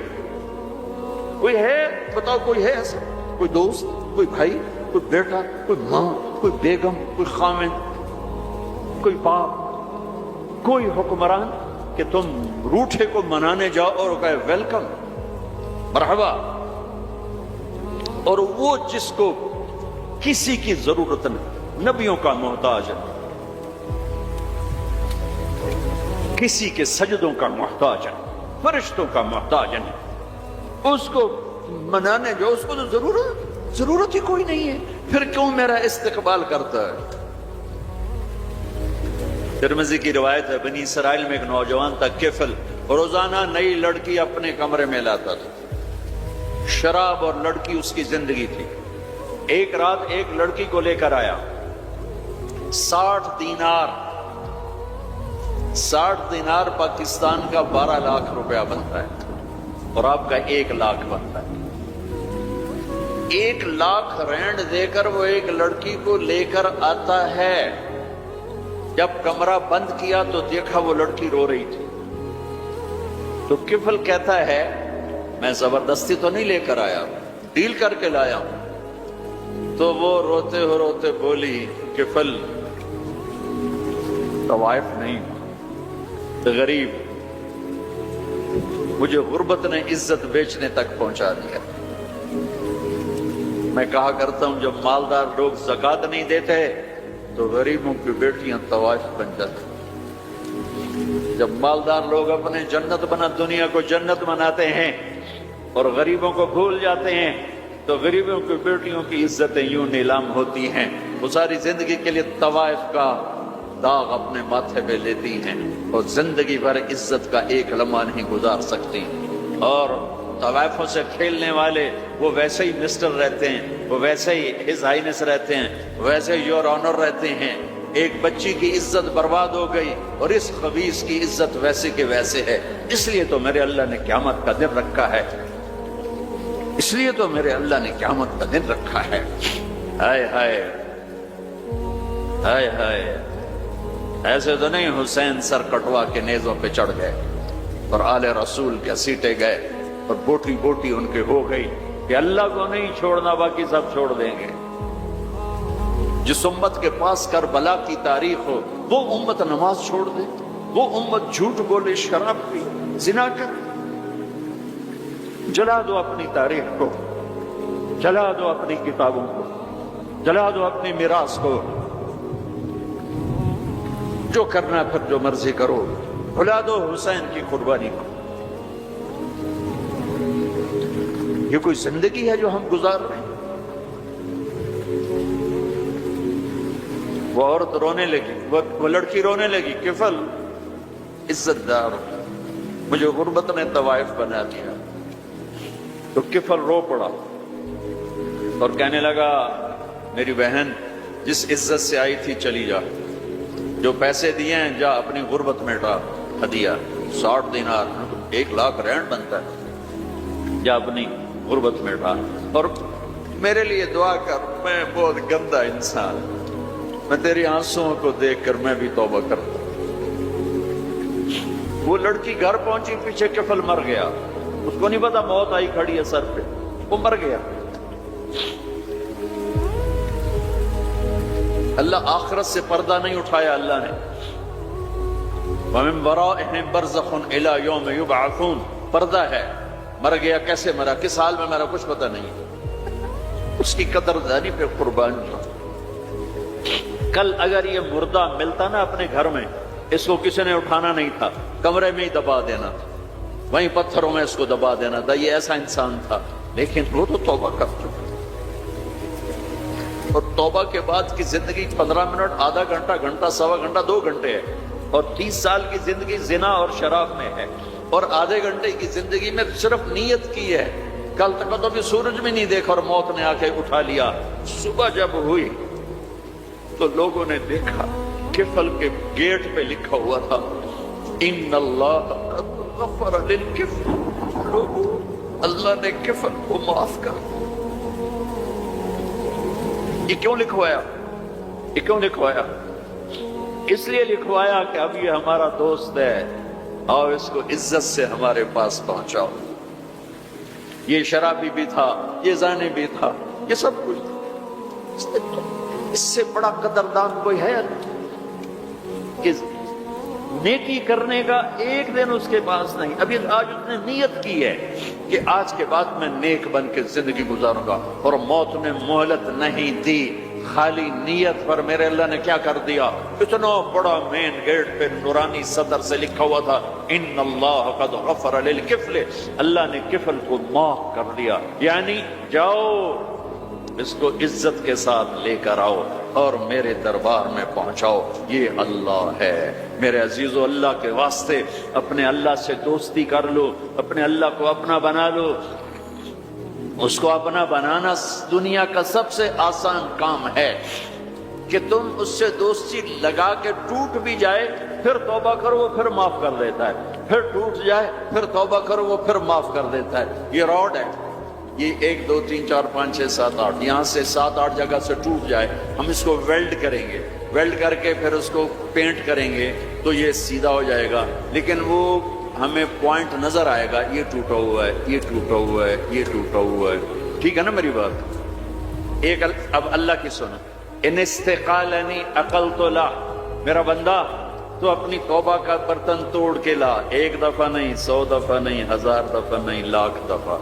کوئی ہے بتاؤ، کوئی ہے ایسا؟ کوئی دوست، کوئی بھائی، کوئی بیٹا، کوئی ماں، کوئی بیگم، کوئی خامن، کوئی باپ، کوئی حکمران کہ تم روٹھے کو منانے جاؤ اور کہے ویلکم، مرحبا. اور وہ جس کو کسی کی ضرورت نہیں، نبیوں کا محتاج ہے، کسی کے سجدوں کا محتاج ہے، فرشتوں کا محتاج ہے، اس کو منانے جو اس کو تو ضرورت ہی کوئی نہیں ہے، پھر کیوں میرا استقبال کرتا ہے؟ ترمذی کی روایت ہے، بنی اسرائیل میں ایک نوجوان تھا کفل، روزانہ نئی لڑکی اپنے کمرے میں لاتا تھا. شراب اور لڑکی اس کی زندگی تھی. ایک رات ایک لڑکی کو لے کر آیا، 60 دینار، 60 دینار پاکستان کا 12 لاکھ روپیہ بنتا ہے، اور آپ کا 1 لاکھ بنتا ہے۔ 1 لاکھ رینڈ دے کر وہ ایک لڑکی کو لے کر آتا ہے۔ جب کمرہ بند کیا تو دیکھا وہ لڑکی رو رہی تھی، تو کفل کہتا ہے میں زبردستی تو نہیں لے کر آیا، ڈیل کر کے لایا ہوں۔ تو وہ روتے روتے بولی کفل طوائف نہیں، غریب، مجھے غربت نے عزت بیچنے تک پہنچا دیا۔ میں کہا کرتا ہوں جب مالدار لوگ زکوٰۃ نہیں دیتے تو غریبوں کی بیٹیاں طوائف بن جاتی۔ جب مالدار لوگ اپنے جنت بنا دنیا کو جنت بناتے ہیں اور غریبوں کو بھول جاتے ہیں تو غریبوں کی بیٹیوں کی عزتیں یوں نیلام ہوتی ہیں۔ وہ ساری زندگی کے لیے طوائف کا داغ اپنے ماتھے پہ لیتی ہیں اور زندگی بھر عزت کا ایک لمحہ نہیں گزار سکتی۔ اور طوائفوں سے کھیلنے والے وہ ویسے ہی مسٹر رہتے ہیں، وہ ویسے ہی ہز ہائنس رہتے ہیں، ویسے ہی یور آنر رہتے ہیں۔ ایک بچی کی عزت برباد ہو گئی اور اس خبیث کی عزت ویسے کے ویسے ہے۔ اس لیے تو میرے اللہ نے قیامت کا دن رکھا ہے، اس لیے تو میرے اللہ نے قیامت کا دن رکھا ہے۔ ہائے ہائے ہائے ہائے، ایسے تو نہیں حسین سر کٹوا کے نیزوں پہ چڑھ گئے اور آل رسول کے سیٹے گئے اور بوٹی بوٹی ان کے ہو گئی کہ اللہ کو نہیں چھوڑنا باقی سب چھوڑ دیں گے۔ جس امت کے پاس کربلا کی تاریخ ہو وہ امت نماز چھوڑ دے، وہ امت جھوٹ بولے، شراب پی، زنا کر۔ جلا دو اپنی تاریخ کو، جلا دو اپنی کتابوں کو، جلا دو اپنی میراث کو، جو کرنا پھر جو مرضی کرو، بھلا دو حسین کی قربانی کو۔ یہ کوئی زندگی ہے جو ہم گزار رہے ہیں؟ وہ عورت رونے لگی، وہ لڑکی رونے لگی، کفل عزت دار، مجھے غربت نے طوائف بنا دیا۔ تو کفل رو پڑا اور کہنے لگا میری بہن جس عزت سے آئی تھی چلی جا، جو پیسے دیے ہیں جا اپنی غربت مٹا، ہدیہ 60 دینار 1 لاکھ رینڈ بنتا ہے، جا اپنی غربت مٹا، اور میرے لیے دعا کر، میں بہت گندا انسان، میں تیری آنسوؤں کو دیکھ کر میں بھی توبہ کرتا۔ وہ لڑکی گھر پہنچی، پیچھے کفل مر گیا، اس کو نہیں پتا موت آئی کھڑی ہے سر پہ، وہ مر گیا۔ اللہ آخرت سے پردہ نہیں اٹھایا اللہ نے۔ وَمِن وَرَائِهِمْ بَرْزَخٌ إِلَى يَوْمِ يُبْعَثُونَ، پردہ ہے، مر گیا، کیسے مرا، کس حال میں مرا، کچھ پتہ نہیں، اس کی قدردانی پہ قربان ہو۔ کل اگر یہ مردہ ملتا نا اپنے گھر میں، اس کو کسی نے اٹھانا نہیں تھا، کمرے میں ہی دبا دینا تھا، وہیں پتھروں میں اس کو دبا دینا تھا، یہ ایسا انسان تھا، لیکن وہ تو توبہ کر چکا۔ اور توبہ کے بعد کی زندگی 15 منٹ، آدھا گھنٹہ، گھنٹہ، سوا گھنٹہ، 2 گھنٹے ہے، اور 30 سال کی زندگی زنا اور شراب میں ہے، اور آدھے گھنٹے کی زندگی میں صرف نیت کی ہے۔ کل تک تو ابھی سورج بھی نہیں دیکھا اور موت نے آ کے اٹھا لیا۔ صبح جب ہوئی تو لوگوں نے دیکھا کفل کے گیٹ پہ لکھا ہوا تھا ان اللہ قد غفر للکفل، اللہ نے کفل کو معاف کر۔ یہ کیوں لکھوایا؟ یہ کیوں لکھوایا؟ اس لیے لکھوایا کہ اب یہ ہمارا دوست ہے، اور اس کو عزت سے ہمارے پاس پہنچاؤ۔ یہ شرابی بھی تھا، یہ زانی بھی تھا، یہ سب کچھ تھا، اس سے بڑا قدردان کوئی ہے؟ کہ نیکی کرنے کا ایک دن اس کے پاس نہیں۔ ابھی آج اس نے نیت کی ہے کہ آج کے بعد میں نیک بن کے زندگی گزاروں گا، اور موت نے مہلت نہیں دی۔ خالی نیت پر میرے اللہ نے کیا کر دیا؟ اتنا بڑا مین گیٹ پہ نورانی سطر سے لکھا ہوا تھا ان اللہ قد غفر للکفل، اللہ نے کفل کو معاف کر دیا۔ یعنی جاؤ اس کو عزت کے ساتھ لے کر آؤ اور میرے دربار میں پہنچاؤ، یہ اللہ ہے۔ میرے عزیزو، اللہ کے واسطے اپنے اللہ سے دوستی کر لو، اپنے اللہ کو اپنا بنا لو۔ اس کو اپنا بنانا دنیا کا سب سے آسان کام ہے کہ تم اس سے دوستی لگا کے ٹوٹ بھی جائے پھر توبہ کرو وہ پھر معاف کر دیتا ہے، پھر ٹوٹ جائے پھر توبہ کرو وہ پھر معاف کر دیتا ہے۔ یہ راڈ ہے، یہ 1 2 3 4 5 6 7 8 یہاں سے 7 8 جگہ سے ٹوٹ جائے، ہم اس کو ویلڈ کریں گے، ویلڈ کر کے پھر اس کو پینٹ کریں گے تو یہ سیدھا ہو جائے گا، لیکن وہ ہمیں پوائنٹ نظر آئے گا، یہ ٹوٹا ہوا ہے، یہ ٹوٹا ہوا ہے، یہ ٹوٹا ہوا ہے۔ ٹھیک ہے نا میری بات؟ ایک اب اللہ کی سنو، ان استقالنی عقلت لا، میرا بندہ تو اپنی توبہ کا برتن توڑ کے لا، 1 دفعہ نہیں، 100 دفعہ نہیں، 1000 دفعہ نہیں، 1,00,000 دفعہ،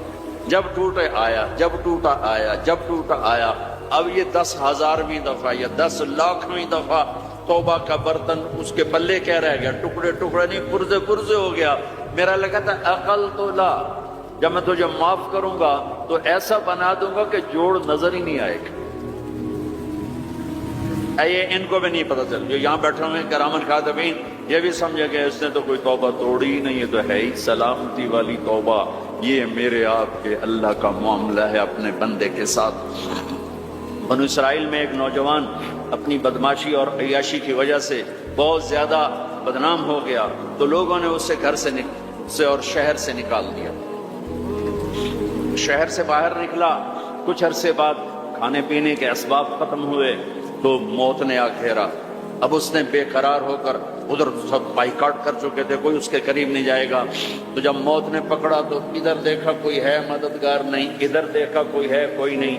جب ٹوٹے آیا، جب ٹوٹا آیا، جب ٹوٹا آیا۔ اب یہ 10,000ویں دفعہ یا 10,00,000ویں دفعہ توبہ کا برتن اس کے پلے کیا رہ گیا؟ ٹکڑے ٹکڑے نہیں، پرزے پرزے ہو گیا۔ میرا لگا تھا عقل تو لا، جب میں تجھے معاف کروں گا تو ایسا بنا دوں گا کہ جوڑ نظر ہی نہیں آئے گا۔ یہ ان کو بھی نہیں پتہ چل، جو یہاں بیٹھے ہوئے کرامن کاتبین یہ بھی سمجھے کہ اس نے تو کوئی توبہ توڑی ہی نہیں، یہ تو ہے ہی سلامتی والی توبہ۔ یہ میرے آپ کے اللہ کا معاملہ ہے اپنے بندے کے ساتھ۔ بنو اسرائیل میں ایک نوجوان اپنی بدماشی اور عیاشی کی وجہ سے بہت زیادہ بدنام ہو گیا، تو لوگوں نے اسے گھر سے اور شہر سے نکال دیا۔ شہر سے باہر نکلا، کچھ عرصے بعد کھانے پینے کے اسباب ختم ہوئے تو موت نے آ گھیرا۔ اب اس نے بے قرار ہو کر، ادھر سب بائیکاٹ کر چکے تھے، کوئی اس کے قریب نہیں جائے گا، تو جب موت نے پکڑا تو ادھر دیکھا کوئی ہے مددگار نہیں، ادھر دیکھا کوئی ہے کوئی نہیں،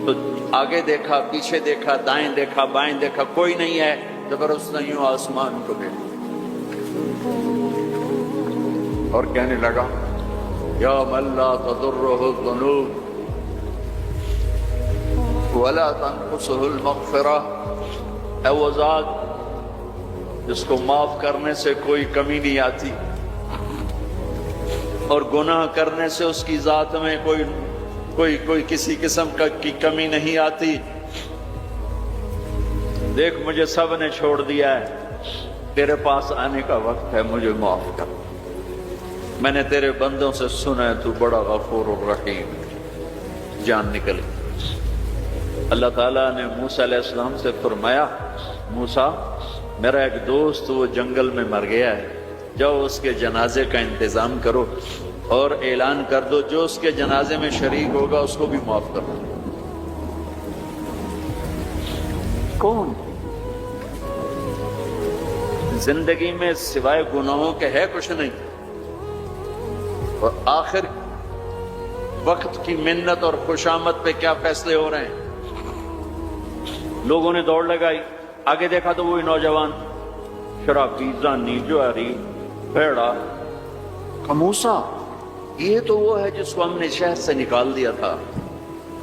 تو آگے دیکھا، پیچھے دیکھا، دائیں دیکھا، بائیں دیکھا، کوئی نہیں ہے، تو پھر اس نے یوں آسمان کو دیکھا اور کہنے لگا یا من لا تضرہ الذنوب ولا تنقصه المغفرہ، اے وہ ذات جس کو معاف کرنے سے کوئی کمی نہیں آتی اور گناہ کرنے سے اس کی ذات میں کوئی کسی قسم کی کمی نہیں آتی، دیکھ مجھے سب نے چھوڑ دیا ہے، تیرے پاس آنے کا وقت ہے، مجھے معاف کر، میں نے تیرے بندوں سے سنا ہے تو بڑا غفور الرحیم۔ جان نکل گئی۔ اللہ تعالیٰ نے موسیٰ علیہ السلام سے فرمایا موسیٰ میرا ایک دوست وہ جنگل میں مر گیا ہے، جاؤ اس کے جنازے کا انتظام کرو اور اعلان کر دو جو اس کے جنازے میں شریک ہوگا اس کو بھی معاف کر دو۔ کون زندگی میں سوائے گناہوں کے ہے کچھ نہیں، اور آخر وقت کی منت اور خوشامد پہ کیا فیصلے ہو رہے ہیں۔ لوگوں نے دوڑ لگائی، آگے دیکھا تو وہی نوجوان شرابی، زانی، جواری، بھیڑا۔ موسیٰ یہ تو وہ ہے جس کو ہم نے شہر سے نکال دیا تھا،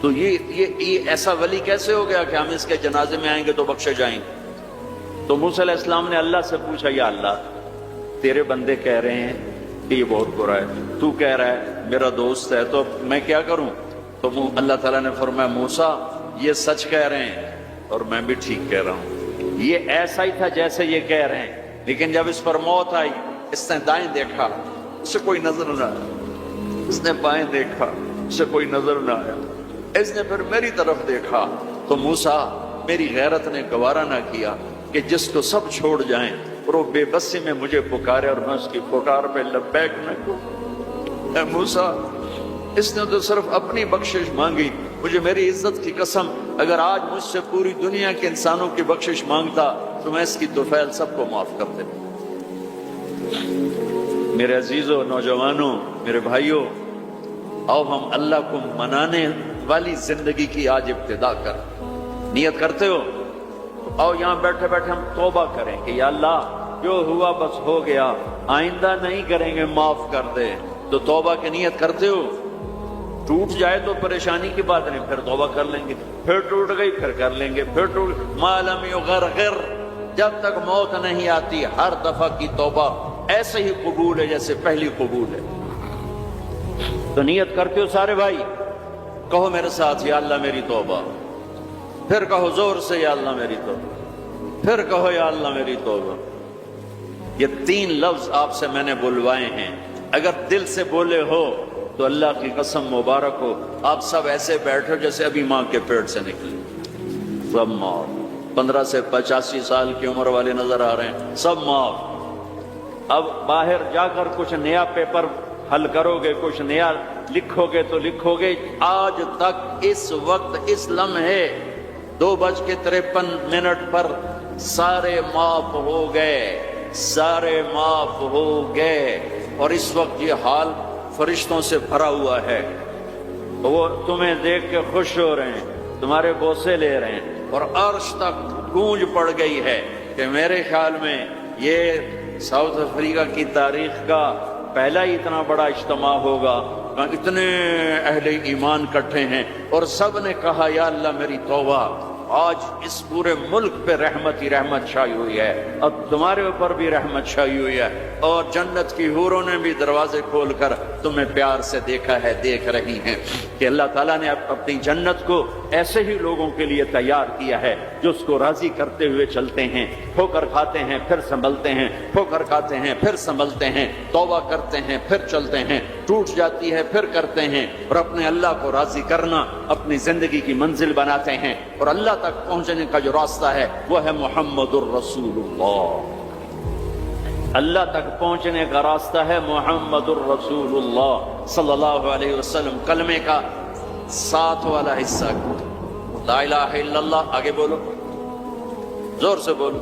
تو یہ ایسا ولی کیسے ہو گیا کہ ہم اس کے جنازے میں آئیں گے تو بخشے جائیں گے؟ تو موسیٰ علیہ السلام نے اللہ سے پوچھا یا اللہ تیرے بندے کہہ رہے ہیں کہ یہ بہت برا ہے، تو کہہ رہا ہے میرا دوست ہے، تو میں کیا کروں؟ تو اللہ تعالیٰ نے فرمایا موسیٰ یہ سچ کہہ رہے ہیں اور میں بھی ٹھیک کہہ رہا ہوں، یہ ایسا ہی تھا جیسے یہ کہہ رہے ہیں، لیکن جب اس پر موت آئی اس نے دائیں دیکھا، اسے کوئی نظر نہ آیا، اس نے بائیں دیکھا، اسے کوئی نظر نہ آیا، اس نے پھر میری طرف دیکھا، تو موسیٰ میری غیرت نے گوارا نہ کیا کہ جس کو سب چھوڑ جائیں اور وہ بے بسی میں مجھے پکارے اور میں اس کی پکار پہ لبیک نہ کہوں۔ اے موسیٰ اس نے تو صرف اپنی بخشش مانگی، مجھے میری عزت کی قسم اگر آج مجھ سے پوری دنیا کے انسانوں کی بخشش مانگتا تو میں اس کی طفیل سب کو معاف کر دیتا۔ میرے عزیزوں، نوجوانوں، میرے بھائیوں، آؤ ہم اللہ کو منانے والی زندگی کی آج ابتدا کر نیت کرتے ہو تو آؤ یہاں بیٹھے بیٹھے ہم توبہ کریں کہ یا اللہ جو ہوا بس ہو گیا، آئندہ نہیں کریں گے، معاف کر دے۔ تو توبہ کی نیت کرتے ہو، ٹوٹ جائے تو پریشانی کی بات نہیں، پھر توبہ کر لیں گے، پھر ٹوٹ گئی پھر کر لیں گے، پھر ٹوٹ ما لم یغرغر، جب تک موت نہیں آتی ہر دفعہ کی توبہ ایسے ہی قبول ہے جیسے پہلی قبول ہے۔ تو نیت کرتے ہو سارے بھائی، کہو میرے ساتھ یا اللہ میری توبہ، پھر کہو زور سے یا اللہ میری توبہ، پھر کہو یا اللہ میری توبہ۔ یہ 3 لفظ آپ سے میں نے بلوائے ہیں، اگر دل سے بولے ہو تو اللہ کی قسم مبارک ہو آپ سب ایسے بیٹھو جیسے ابھی ماں کے پیٹ سے نکلے، سب موت۔ 15 سے 85 سال کی عمر والے نظر آ رہے ہیں، سب موت۔ اب باہر جا کر کچھ نیا پیپر حل کرو گے، کچھ نیا لکھو گے تو لکھو گے آج تک اس وقت اس لمحے 2:53 پر سارے معاف ہو گئے، سارے معاف ہو گئے، اور اس وقت یہ حال فرشتوں سے بھرا ہوا ہے، وہ تمہیں دیکھ کے خوش ہو رہے ہیں، تمہارے بوسے لے رہے ہیں، اور عرش تک گونج پڑ گئی ہے کہ میرے خیال میں یہ ساؤتھ افریقہ کی تاریخ کا پہلا ہی اتنا بڑا اجتماع ہوگا، اتنے اہل ایمان کٹھے ہیں، اور سب نے کہا یا اللہ میری توبہ، آج اس پورے ملک پہ رحمت ہی رحمت چھائی ہوئی ہے، اب تمہارے اوپر بھی رحمت چھائی ہوئی ہے، اور جنت کی حوروں نے بھی دروازے کھول کر تمہیں پیار سے دیکھا ہے، دیکھ رہی ہیں کہ اللہ تعالیٰ نے اپنی جنت کو ایسے ہی لوگوں کے لیے تیار کیا ہے جو اس کو راضی کرتے ہوئے چلتے ہیں، ٹھوکر کھاتے ہیں پھر سنبھلتے ہیں، ٹھوکر کھاتے ہیں پھر سنبھلتے ہیں، توبہ کرتے ہیں پھر چلتے ہیں، ٹوٹ جاتی ہے پھر کرتے ہیں، اور اپنے اللہ کو راضی کرنا اپنی زندگی کی منزل بناتے ہیں، اور اللہ تک پہنچنے کا جو راستہ ہے وہ ہے محمد الرسول اللہ۔ اللہ تک پہنچنے کا راستہ ہے محمد الرسول اللہ صلی اللہ علیہ وسلم۔ کلمے کا 7 والا حصہ لا الہ الا اللہ، آگے بولو، زور سے بولو۔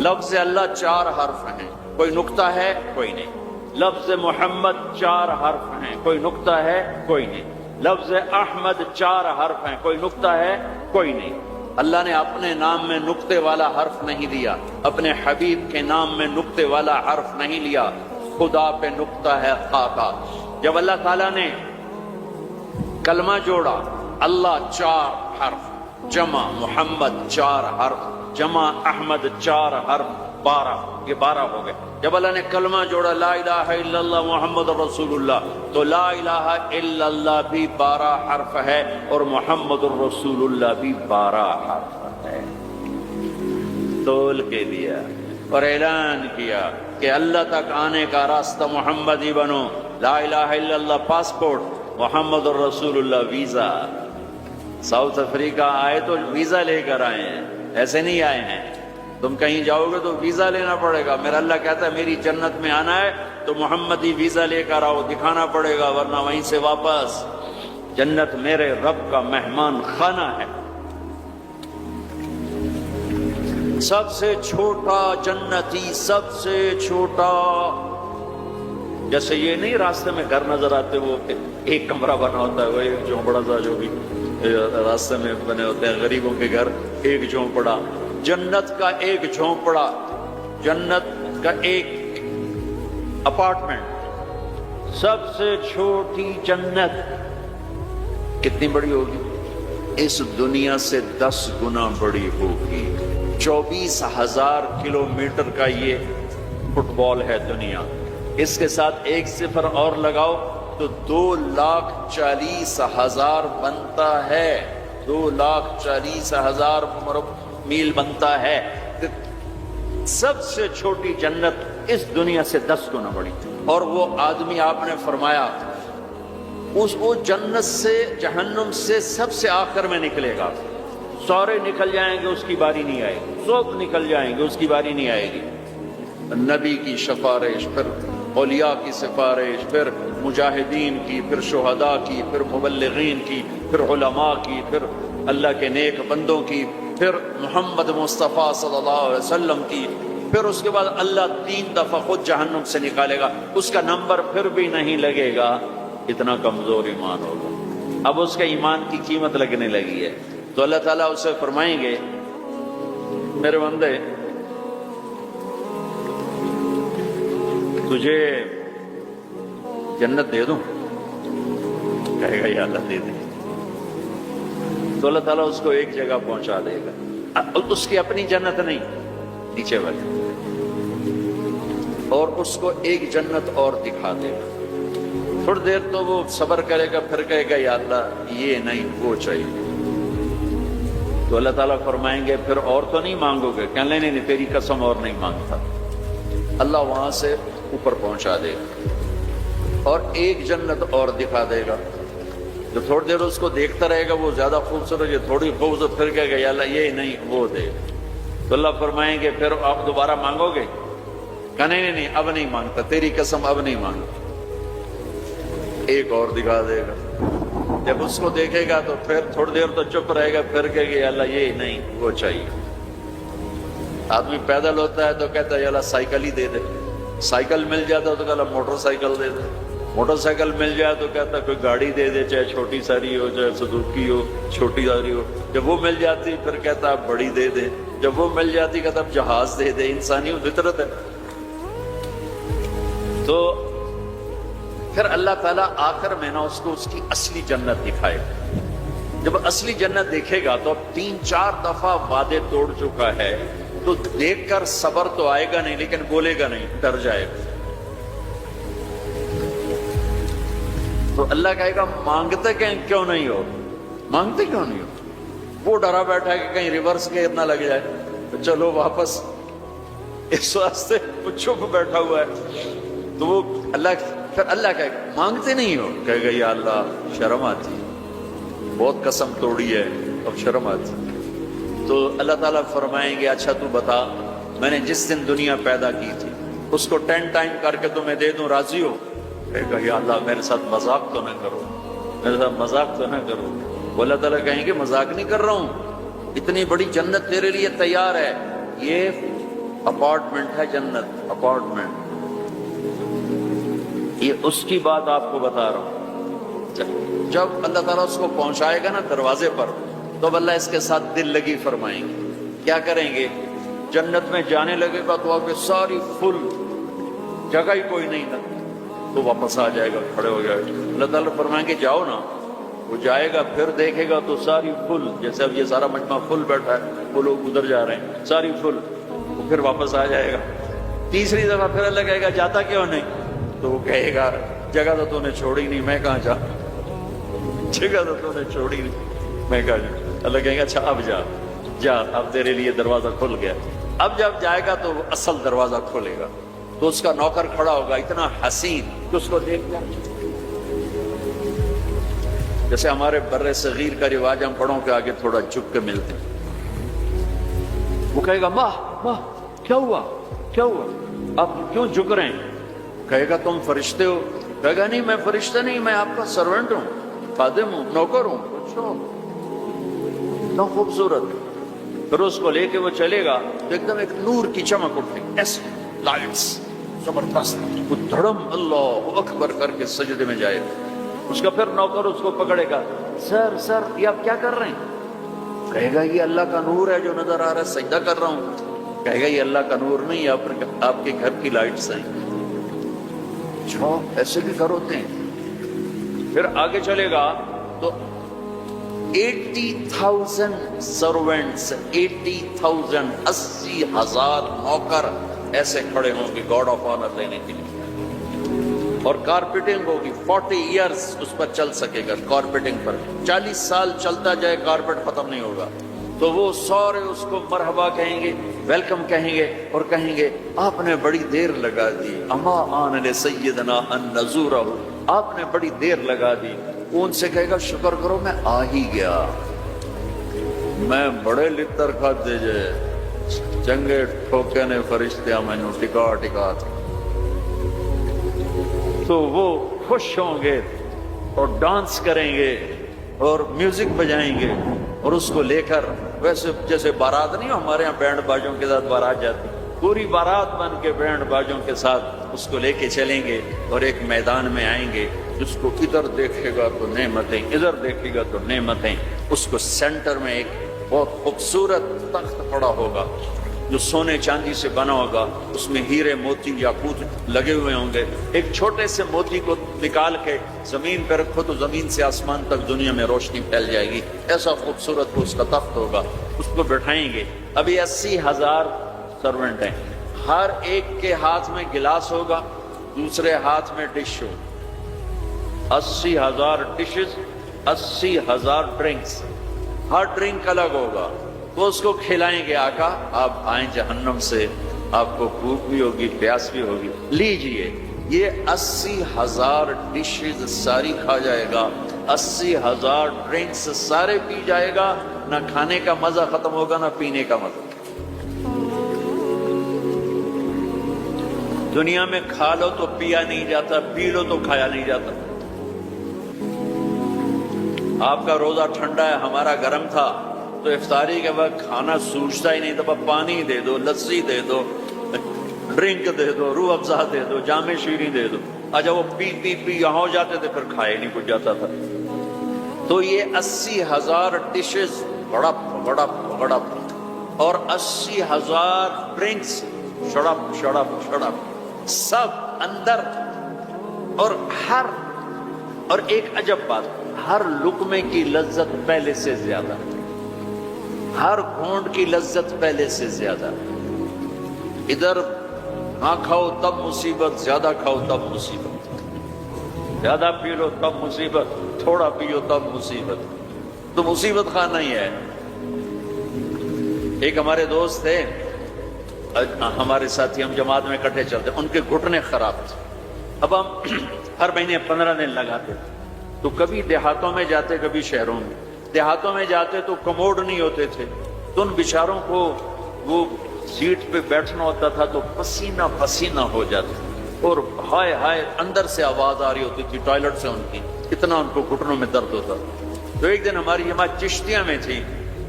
لفظ اللہ 4 حرف ہیں، کوئی نقطہ ہے کوئی نہیں۔ لفظ محمد 4 حرف ہیں، کوئی نقطہ ہے کوئی نہیں۔ لفظ احمد 4 حرف ہیں، کوئی نقطہ ہے کوئی نہیں۔ اللہ نے اپنے نام میں نقطے والا حرف نہیں دیا، اپنے حبیب کے نام میں نقطے والا حرف نہیں لیا، خدا پہ نقطہ ہے خاکا۔ جب اللہ تعالیٰ نے کلمہ جوڑا، اللہ 4 حرف، جمع محمد 4 حرف، جمع احمد 4 حرف، 12، یہ 12 ہو گئے۔ جب اللہ نے کلمہ جوڑا لا الہ الا اللہ محمد رسول اللہ، تو لا الہ الا اللہ بھی 12 حرف ہے، اور محمد الرسول اللہ بھی 12 حرف ہے۔ تول کے دیا اور اعلان کیا کہ اللہ تک آنے کا راستہ محمدی بنو، لا الہ الا اللہ پاسپورٹ، محمد الرسول اللہ ویزا۔ ساؤتھ افریقہ آئے تو ویزا لے کر آئے ہیں، ایسے نہیں آئے ہیں۔ تم کہیں جاؤ گے تو ویزا لینا پڑے گا۔ میرا اللہ کہتا ہے میری جنت میں آنا ہے تو محمدی ویزا لے کر آؤ، دکھانا پڑے گا، ورنہ وہیں سے واپس۔ جنت میرے رب کا مہمان خانہ ہے۔ سب سے چھوٹا جنتی، سب سے چھوٹا، جیسے یہ نہیں راستے میں گھر نظر آتے، وہ ایک کمرہ بنا ہوتا ہے، وہ ایک جھونپڑا سا جو بھی راستے میں بنے ہوتے ہیں غریبوں کے گھر، ایک جھونپڑا۔ جنت کا ایک جھونپڑا، جنت کا ایک اپارٹمنٹ، سب سے چھوٹی جنت کتنی بڑی ہوگی؟ اس دنیا سے 10 گنا بڑی ہوگی۔ 24,000 کلومیٹر کا یہ فٹ بال ہے دنیا، اس کے ساتھ 1 صفر اور لگاؤ تو 2,40,000 بنتا ہے، 2,40,000 میل بنتا ہے۔ سب سے چھوٹی جنت اس دنیا سے 10 گنا بڑی، اور وہ آدمی آپ نے فرمایا وہ جنت سے جہنم سے سب سے آخر میں نکلے گا۔ سورے نکل جائیں گے اس کی باری نہیں آئے گی، سب نکل جائیں گے اس کی باری نہیں آئے گی۔ نبی کی سفارش، پھر اولیاء کی سفارش، پھر مجاہدین کی، پھر شہداء کی، پھر مبلغین کی، پھر علماء کی، پھر اللہ کے نیک بندوں کی، پھر محمد مصطفیٰ صلی اللہ علیہ وسلم کی، پھر اس کے بعد اللہ 3 دفعہ خود جہنم سے نکالے گا، اس کا نمبر پھر بھی نہیں لگے گا، اتنا کمزور ایمان ہوگا۔ اب اس کے ایمان کی قیمت لگنے لگی ہے، تو اللہ تعالیٰ اسے فرمائیں گے میرے بندے تجھے جنت دے دوں؟ کہے گا یا اللہ دے دے۔ تو اللہ تعالیٰ اس کو ایک جگہ پہنچا دے گا، اس کی اپنی جنت نہیں، نیچے والی، اور اس کو ایک جنت اور دکھا دے گا۔ تھوڑی دیر تو وہ صبر کرے گا، پھر کہے گا یا اللہ یہ نہیں وہ چاہیے۔ تو اللہ تعالیٰ فرمائیں گے پھر اور تو نہیں مانگو گے؟ کہنے نہیں تیری قسم اور نہیں مانگتا۔ اللہ وہاں سے اوپر پہنچا دے گا، اور ایک جنت اور دکھا دے گا جو تھوڑی دیر اس کو دیکھتا رہے گا، وہ زیادہ خوبصورت، یہ تھوڑی خوبصورت، پھر کہے گا یا اللہ یہ نہیں وہ دے. تو اللہ فرمائیں گے پھر آپ دوبارہ مانگو گے؟ کہ نہیں نہیں اب نہیں مانگتا، تیری قسم اب نہیں مانگتا. ایک اور دکھا دے گا. جب اس کو دیکھے گا تو پھر تھوڑی دیر تو چپ رہے گا، پھر کہے گا یا اللہ یہ نہیں وہ چاہیے. آدمی پیدل ہوتا ہے تو کہتا ہے یا اللہ سائیکل ہی دے دے. سائیکل مل جاتا تو کہتا موٹر سائیکل دے دے. موٹر سائیکل مل جائے تو کہتا کوئی گاڑی دے دے، چاہے چھوٹی ساری ہو چاہے سزوکی ہو، چھوٹی ساری ہو. جب وہ مل جاتی پھر کہتا بڑی دے دے. جب وہ مل جاتی کہتا جہاز دے دے. انسانی فطرت ہے. تو پھر اللہ تعالیٰ آخر میں نا اس کو اس کی اصلی جنت دکھائے. جب اصلی جنت دیکھے گا تو اب 3-4 دفعہ وعدے توڑ چکا ہے، تو دیکھ کر صبر تو آئے گا نہیں، لیکن بولے گا نہیں، ڈر جائے گا. تو اللہ کہے گا مانگتے کیوں نہیں ہو، مانگتے کیوں نہیں ہو؟ وہ ڈرا بیٹھا ہے کہ کہیں ریورس گیئر نہ لگ جائے تو چلو واپس، اس واسطے وہ چپ بیٹھا ہوا ہے. تو وہ پھر اللہ کہے گا مانگتے نہیں ہو، کہے گا یا اللہ شرم آتی، بہت قسم توڑی ہے اب شرم آتی. تو اللہ تعالیٰ فرمائیں گے اچھا تو بتا، میں نے جس دن دنیا پیدا کی تھی اس کو 10 ٹائم کر کے تمہیں دے دوں، راضی ہو؟ کہے گا یا اللہ میرے ساتھ مذاق تو نہ کرو، میرے ساتھ مذاق تو نہ کرو. وہ اللہ تعالیٰ کہیں گے مذاق نہیں کر رہا ہوں، اتنی بڑی جنت تیرے لیے تیار ہے. یہ اپارٹمنٹ ہے، جنت اپارٹمنٹ. یہ اس کی بات آپ کو بتا رہا ہوں. جب اللہ تعالیٰ اس کو پہنچائے گا نا دروازے پر، تو اب اللہ اس کے ساتھ دل لگی فرمائیں گے. کیا کریں گے؟ جنت میں جانے لگے گا تو آپ کے ساری فل، جگہ ہی کوئی نہیں تھا، تو واپس آ جائے گا، کھڑے ہو جائے گا. اللہ تعالیٰ فرمائیں گے جاؤ نا. وہ جائے گا، پھر دیکھے گا تو ساری فل، جیسے اب یہ سارا مجمع فل بیٹھا ہے، وہ لوگ ادھر جا رہے ہیں، ساری فل. وہ پھر واپس آ جائے گا. تیسری دفعہ پھر اللہ کہے گا جاتا کیوں نہیں؟ تو وہ کہے گا جگہ تو نے چھوڑی نہیں، میں کہاں جا، جگہ تو نے چھوڑی نہیں، میں کہاں جا. اللہ کہے گا اچھا اب جا، اب تیرے لیے دروازہ کھل گیا. اب جب جائے گا تو اصل دروازہ کھولے گا، تو اس کا نوکر کھڑا ہوگا اتنا حسین کہ اس کو دیکھ کر، جیسے ہمارے بر صغیر کا رواج، ہم بڑوں کے آگے تھوڑا جھک کے ملتے ہیں. وہ کہے گا ماں کیا ہوا، کیا ہوا، آپ کیوں جھک رہے ہیں؟ کہے گا تم فرشتے ہو؟ کہے گا نہیں میں فرشتہ نہیں، میں آپ کا سرونٹ ہوں، خادم ہوں، نوکر ہوں. اچھا اتنا خوبصورت. پھر اس کو لے کے وہ چلے گا تو ایک دم ایک نور کی چمک اٹھے، ایسے لائٹس زبردست، وہ دھڑم اللہ اکبر کر کے سجدے میں جائے گا. اس کا پھر نوکر اس کو پکڑے گا، سر یہ آپ کیا کر رہے ہیں؟ کہے گا یہ اللہ کا نور ہے جو نظر آ رہا ہے، سجدہ کر رہا ہوں. کہے گا یہ اللہ کا نور نہیں، آپ کے گھر کی لائٹس ہیں. ایسے بھی گھر ہوتے ہیں. پھر آگے چلے گا تو 80,000 سرونٹس، 80,000 80,000 نوکر ایسے کھڑے ہوں گے گاڈ آف آنر لینے کے لیے. اور کارپیٹنگ ہوگی، 40 ایئرز اس پر چل سکے گا. کارپیٹنگ پر 40 سال چلتا جائے، کارپیٹ ختم نہیں ہوگا. تو وہ سارے اس کو مرحبا کہیں گے، ویلکم کہیں گے، اور کہیں گے آپ نے بڑی دیر لگا دی، اما آن لسیدنا ان نزورہ، آپ نے بڑی دیر لگا دی. وہ ان سے کہے گا شکر کرو میں آ ہی گیا، میں بڑے لتر کھاتے جے چنگے ٹھوکے نے فرشتیاں میں نو ٹکا ٹکا. تو وہ خوش ہوں گے اور ڈانس کریں گے اور میوزک بجائیں گے، اور اس کو لے کر، ویسے جیسے بارات نہیں ہمارے ہاں بینڈ باجوں کے ساتھ بارات جاتی، پوری بارات بن کے بینڈ باجوں کے ساتھ اس کو لے کے چلیں گے اور ایک میدان میں آئیں گے. جس کو ادھر دیکھے گا تو نعمتیں، ادھر دیکھے گا تو نعمتیں. اس کو سینٹر میں ایک بہت خوبصورت تخت پڑا ہوگا جو سونے چاندی سے بنا ہوگا، اس میں ہیرے موتی یاقوت لگے ہوئے ہوں گے. ایک چھوٹے سے موتی کو نکال کے زمین پہ رکھو تو زمین سے آسمان تک دنیا میں روشنی پھیل جائے گی. ایسا خوبصورت اس کا تخت ہوگا. اس کو بٹھائیں گے. ابھی 80,000 سرونٹ ہیں، ہر ایک کے ہاتھ میں گلاس ہوگا، دوسرے ہاتھ میں ڈش ہوگا. 80,000 ڈشز، 80,000 ڈرنکس، ہر ڈرنک الگ ہوگا. تو اس کو کھلائیں گے آقا آپ آئیں جہنم سے آپ کو بھوک بھی ہوگی، پیاس بھی ہوگی، لیجئے یہ 80,000 ڈشز ساری کھا جائے گا، 80,000 ڈرنکس سارے پی جائے گا، نہ کھانے کا مزہ ختم ہوگا نہ پینے کا مزہ۔ دنیا میں کھا لو تو پیا نہیں جاتا، پی لو تو کھایا نہیں جاتا۔ آپ کا روزہ ٹھنڈا ہے، ہمارا گرم تھا، تو افطاری کے بعد کھانا سوچتا ہی نہیں تھا، پانی دے دو، لسی دے دو، ڈرنک دے دو، روح افزا دے دو، جام شیریں دے دو۔ اچھا وہ پی پی پی یہاں ہو جاتے تھے، پھر کھائے نہیں کچھ جاتا تھا۔ تو یہ 80,000 ڈشز بڑپ بڑپ بڑپ اور 80,000 ڈرنکس شڑپ شڑپ شڑپ سب اندر، اور ایک عجب بات، ہر لقمے کی لذت پہلے سے زیادہ، ہر گھونٹ کی لذت پہلے سے زیادہ۔ ادھر نہ کھاؤ تب مصیبت، زیادہ کھاؤ تب مصیبت، زیادہ پی لو تب مصیبت، تھوڑا پیو تب مصیبت، تو مصیبت خانہ ہی ہے۔ ایک ہمارے دوست تھے، ہمارے ساتھی، ہم جماعت میں اکٹھے چلتے، ان کے گھٹنے خراب تھے۔ اب ہم ہر مہینے 15 دن لگاتے، تو کبھی دیہاتوں میں جاتے کبھی شہروں میں۔ دیہاتوں میں جاتے تو کموڈ نہیں ہوتے تھے، تو ان بیچاروں کو وہ سیٹ پہ بیٹھنا ہوتا تھا تو پسینہ پسینہ ہو جاتے، اور ہائے ہائے اندر سے آواز آ رہی ہوتی تھی ٹوائلٹ سے ان کی، اتنا ان کو گھٹنوں میں درد ہوتا۔ تو ایک دن ہماری جماعت چشتیاں میں تھی،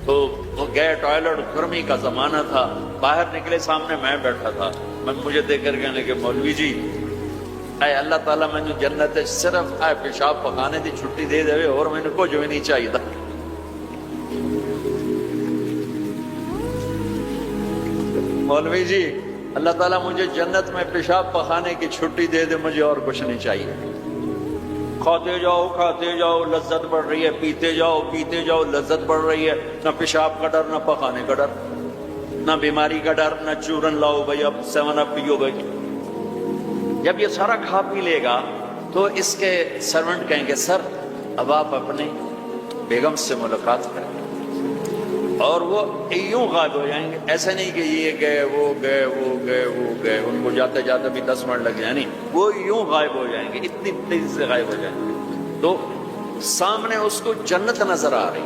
تو وہ گئے ٹوائلٹ، گرمی کا زمانہ تھا، باہر نکلے، سامنے میں بیٹھا تھا، مجھے دیکھ کر کہنے کہ مولوی جی اے اللہ تعالیٰ میں نے جنت صرف اے پیشاب پکانے دی چھٹی دے دے اور میں نے کچھ بھی نہیں چاہیے تھا۔ مولوی جی اللہ تعالیٰ مجھے جنت میں پیشاب پخانے کی چھٹی دے دے، مجھے اور کچھ نہیں چاہیے۔ کھاتے جاؤ لذت بڑھ رہی ہے، پیتے جاؤ لذت بڑھ رہی ہے، نہ پیشاب کا ڈر، نہ پخانے کا ڈر، نہ بیماری کا ڈر، نہ چورن لاؤ بھائی اب 7 اپ پیو بھائی۔ جب یہ سارا کھا پی لے گا تو اس کے سرونٹ کہیں گے سر اب آپ اپنے بیگم سے ملاقات کریں، اور وہ یوں غائب ہو جائیں گے۔ ایسا نہیں کہ یہ گئے وہ گئے وہ گئے وہ گئے، ان کو جاتے جاتے بھی 10 منٹ لگ جائیں، نہیں، وہ یوں غائب ہو جائیں گے، اتنی تیزی سے غائب ہو جائیں گے۔ تو سامنے اس کو جنت نظر آ رہی،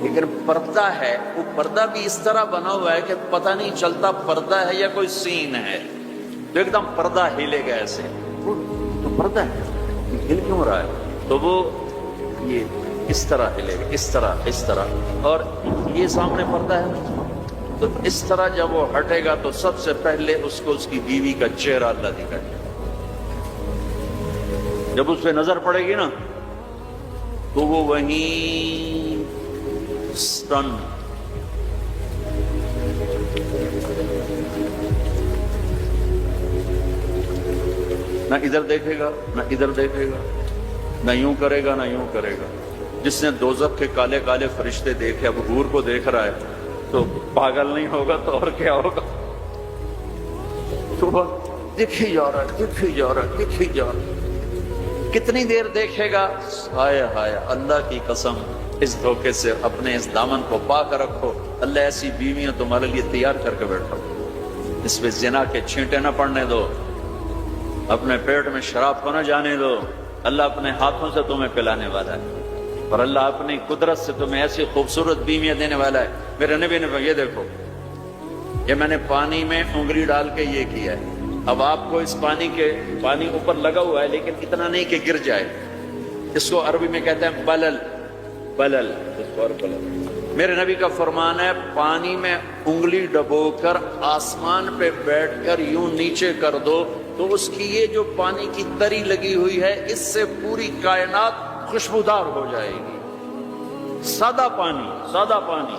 لیکن پردہ ہے، وہ پردہ بھی اس طرح بنا ہوا ہے کہ پتہ نہیں چلتا پردہ ہے یا کوئی سین ہے، تو ایک دم پردہ ہلے گا ایسے، تو پردہ ہے، ہل کیوں رہا ہے؟ تو وہ یہ اس طرح ہلے گا، اس طرح، اور یہ سامنے پردہ ہے، تو اس طرح جب وہ ہٹے گا تو سب سے پہلے اس کو اس کی بیوی کا چہرہ اللہ دکھائے گا۔ جب اس پہ نظر پڑے گی نا تو وہ وہیں سٹن، نہ ادھر دیکھے گا نہ ادھر دیکھے گا، نہ یوں کرے گا نہ یوں کرے گا۔ جس نے دوزخ کے کالے کالے فرشتے دیکھے اب حور کو دیکھ رہا ہے تو پاگل نہیں ہوگا تو اور کیا ہوگا؟ تو دکھی جا رہا ہے، کتنی دیر دیکھے گا؟ ہائے ہائے اللہ کی قسم، اس دھوکے سے اپنے اس دامن کو پاک رکھو، اللہ ایسی بیویاں تمہارے لیے تیار کر کے بیٹھا، اس پہ زنا کے چھینٹے نہ پڑنے دو، اپنے پیٹ میں شراب کو نہ جانے دو، اللہ اپنے ہاتھوں سے تمہیں پلانے والا ہے، اور اللہ اپنی قدرت سے تمہیں ایسی خوبصورت بیویاں دینے والا ہے۔ میرے نبی نے یہ دیکھو، یہ میں نے پانی میں انگلی ڈال کے یہ کیا ہے، اب آپ کو اس پانی اوپر لگا ہوا ہے لیکن اتنا نہیں کہ گر جائے، اس کو عربی میں کہتے ہیں بلل، اس کو اور بلل۔ میرے نبی کا فرمان ہے پانی میں انگلی ڈبو کر آسمان پہ بیٹھ کر یوں نیچے کر دو تو اس کی یہ جو پانی کی تری لگی ہوئی ہے اس سے پوری کائنات خوشبودار ہو جائے گی۔ سادہ پانی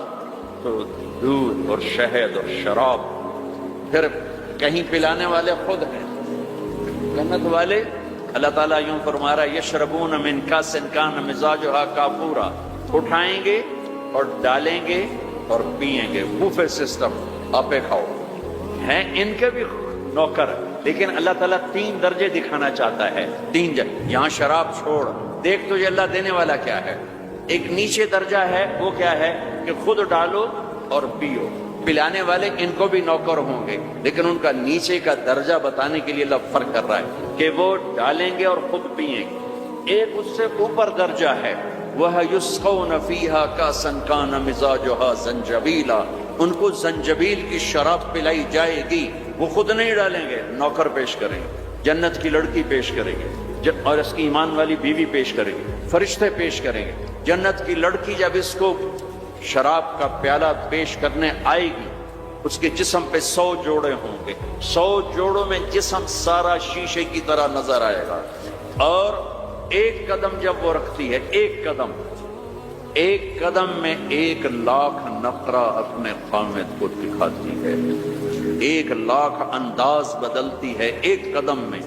تو دودھ اور شہد اور شراب، پھر کہیں پلانے والے خود ہیں جنت والے۔ اللہ تعالیٰ یوں فرما رہا ہے یشربون من کاس کان مزاجھا کافورا، اٹھائیں گے اور ڈالیں گے اور پیئیں گے، بوفے سسٹم، آپے کھاؤ ہیں ان کے بھی نوکر، لیکن اللہ تعالیٰ 3 درجے دکھانا چاہتا ہے، 3 یہاں شراب چھوڑ، دیکھ تجھے اللہ دینے والا کیا ہے۔ ایک نیچے درجہ ہے، وہ کیا ہے کہ خود ڈالو اور پیو، پلانے والے ان کو بھی نوکر ہوں گے، لیکن ان کا نیچے کا درجہ بتانے کے لیے اللہ فرق کر رہا ہے کہ وہ ڈالیں گے اور خود پئیں گے۔ ایک اس سے اوپر درجہ ہے، وہ یسقون فیہا کاسا کان مزاجھا زنجبیلا، ان کو زنجبیل کی شراب پلائی جائے گی، وہ خود نہیں ڈالیں گے، نوکر پیش کریں گے، جنت کی لڑکی پیش کریں گے اور اس کی ایمان والی بیوی پیش کریں گے، فرشتے پیش کریں گے۔ جنت کی لڑکی جب اس کو شراب کا پیالہ پیش کرنے آئے گی، اس کے جسم پہ 100 جوڑے ہوں گے، 100 جوڑوں میں جسم سارا شیشے کی طرح نظر آئے گا، اور ایک قدم جب وہ رکھتی ہے، ایک قدم میں 1,00,000 نقرہ اپنے خامد کو دکھاتی ہے، 1,00,000 انداز بدلتی ہے ایک قدم میں،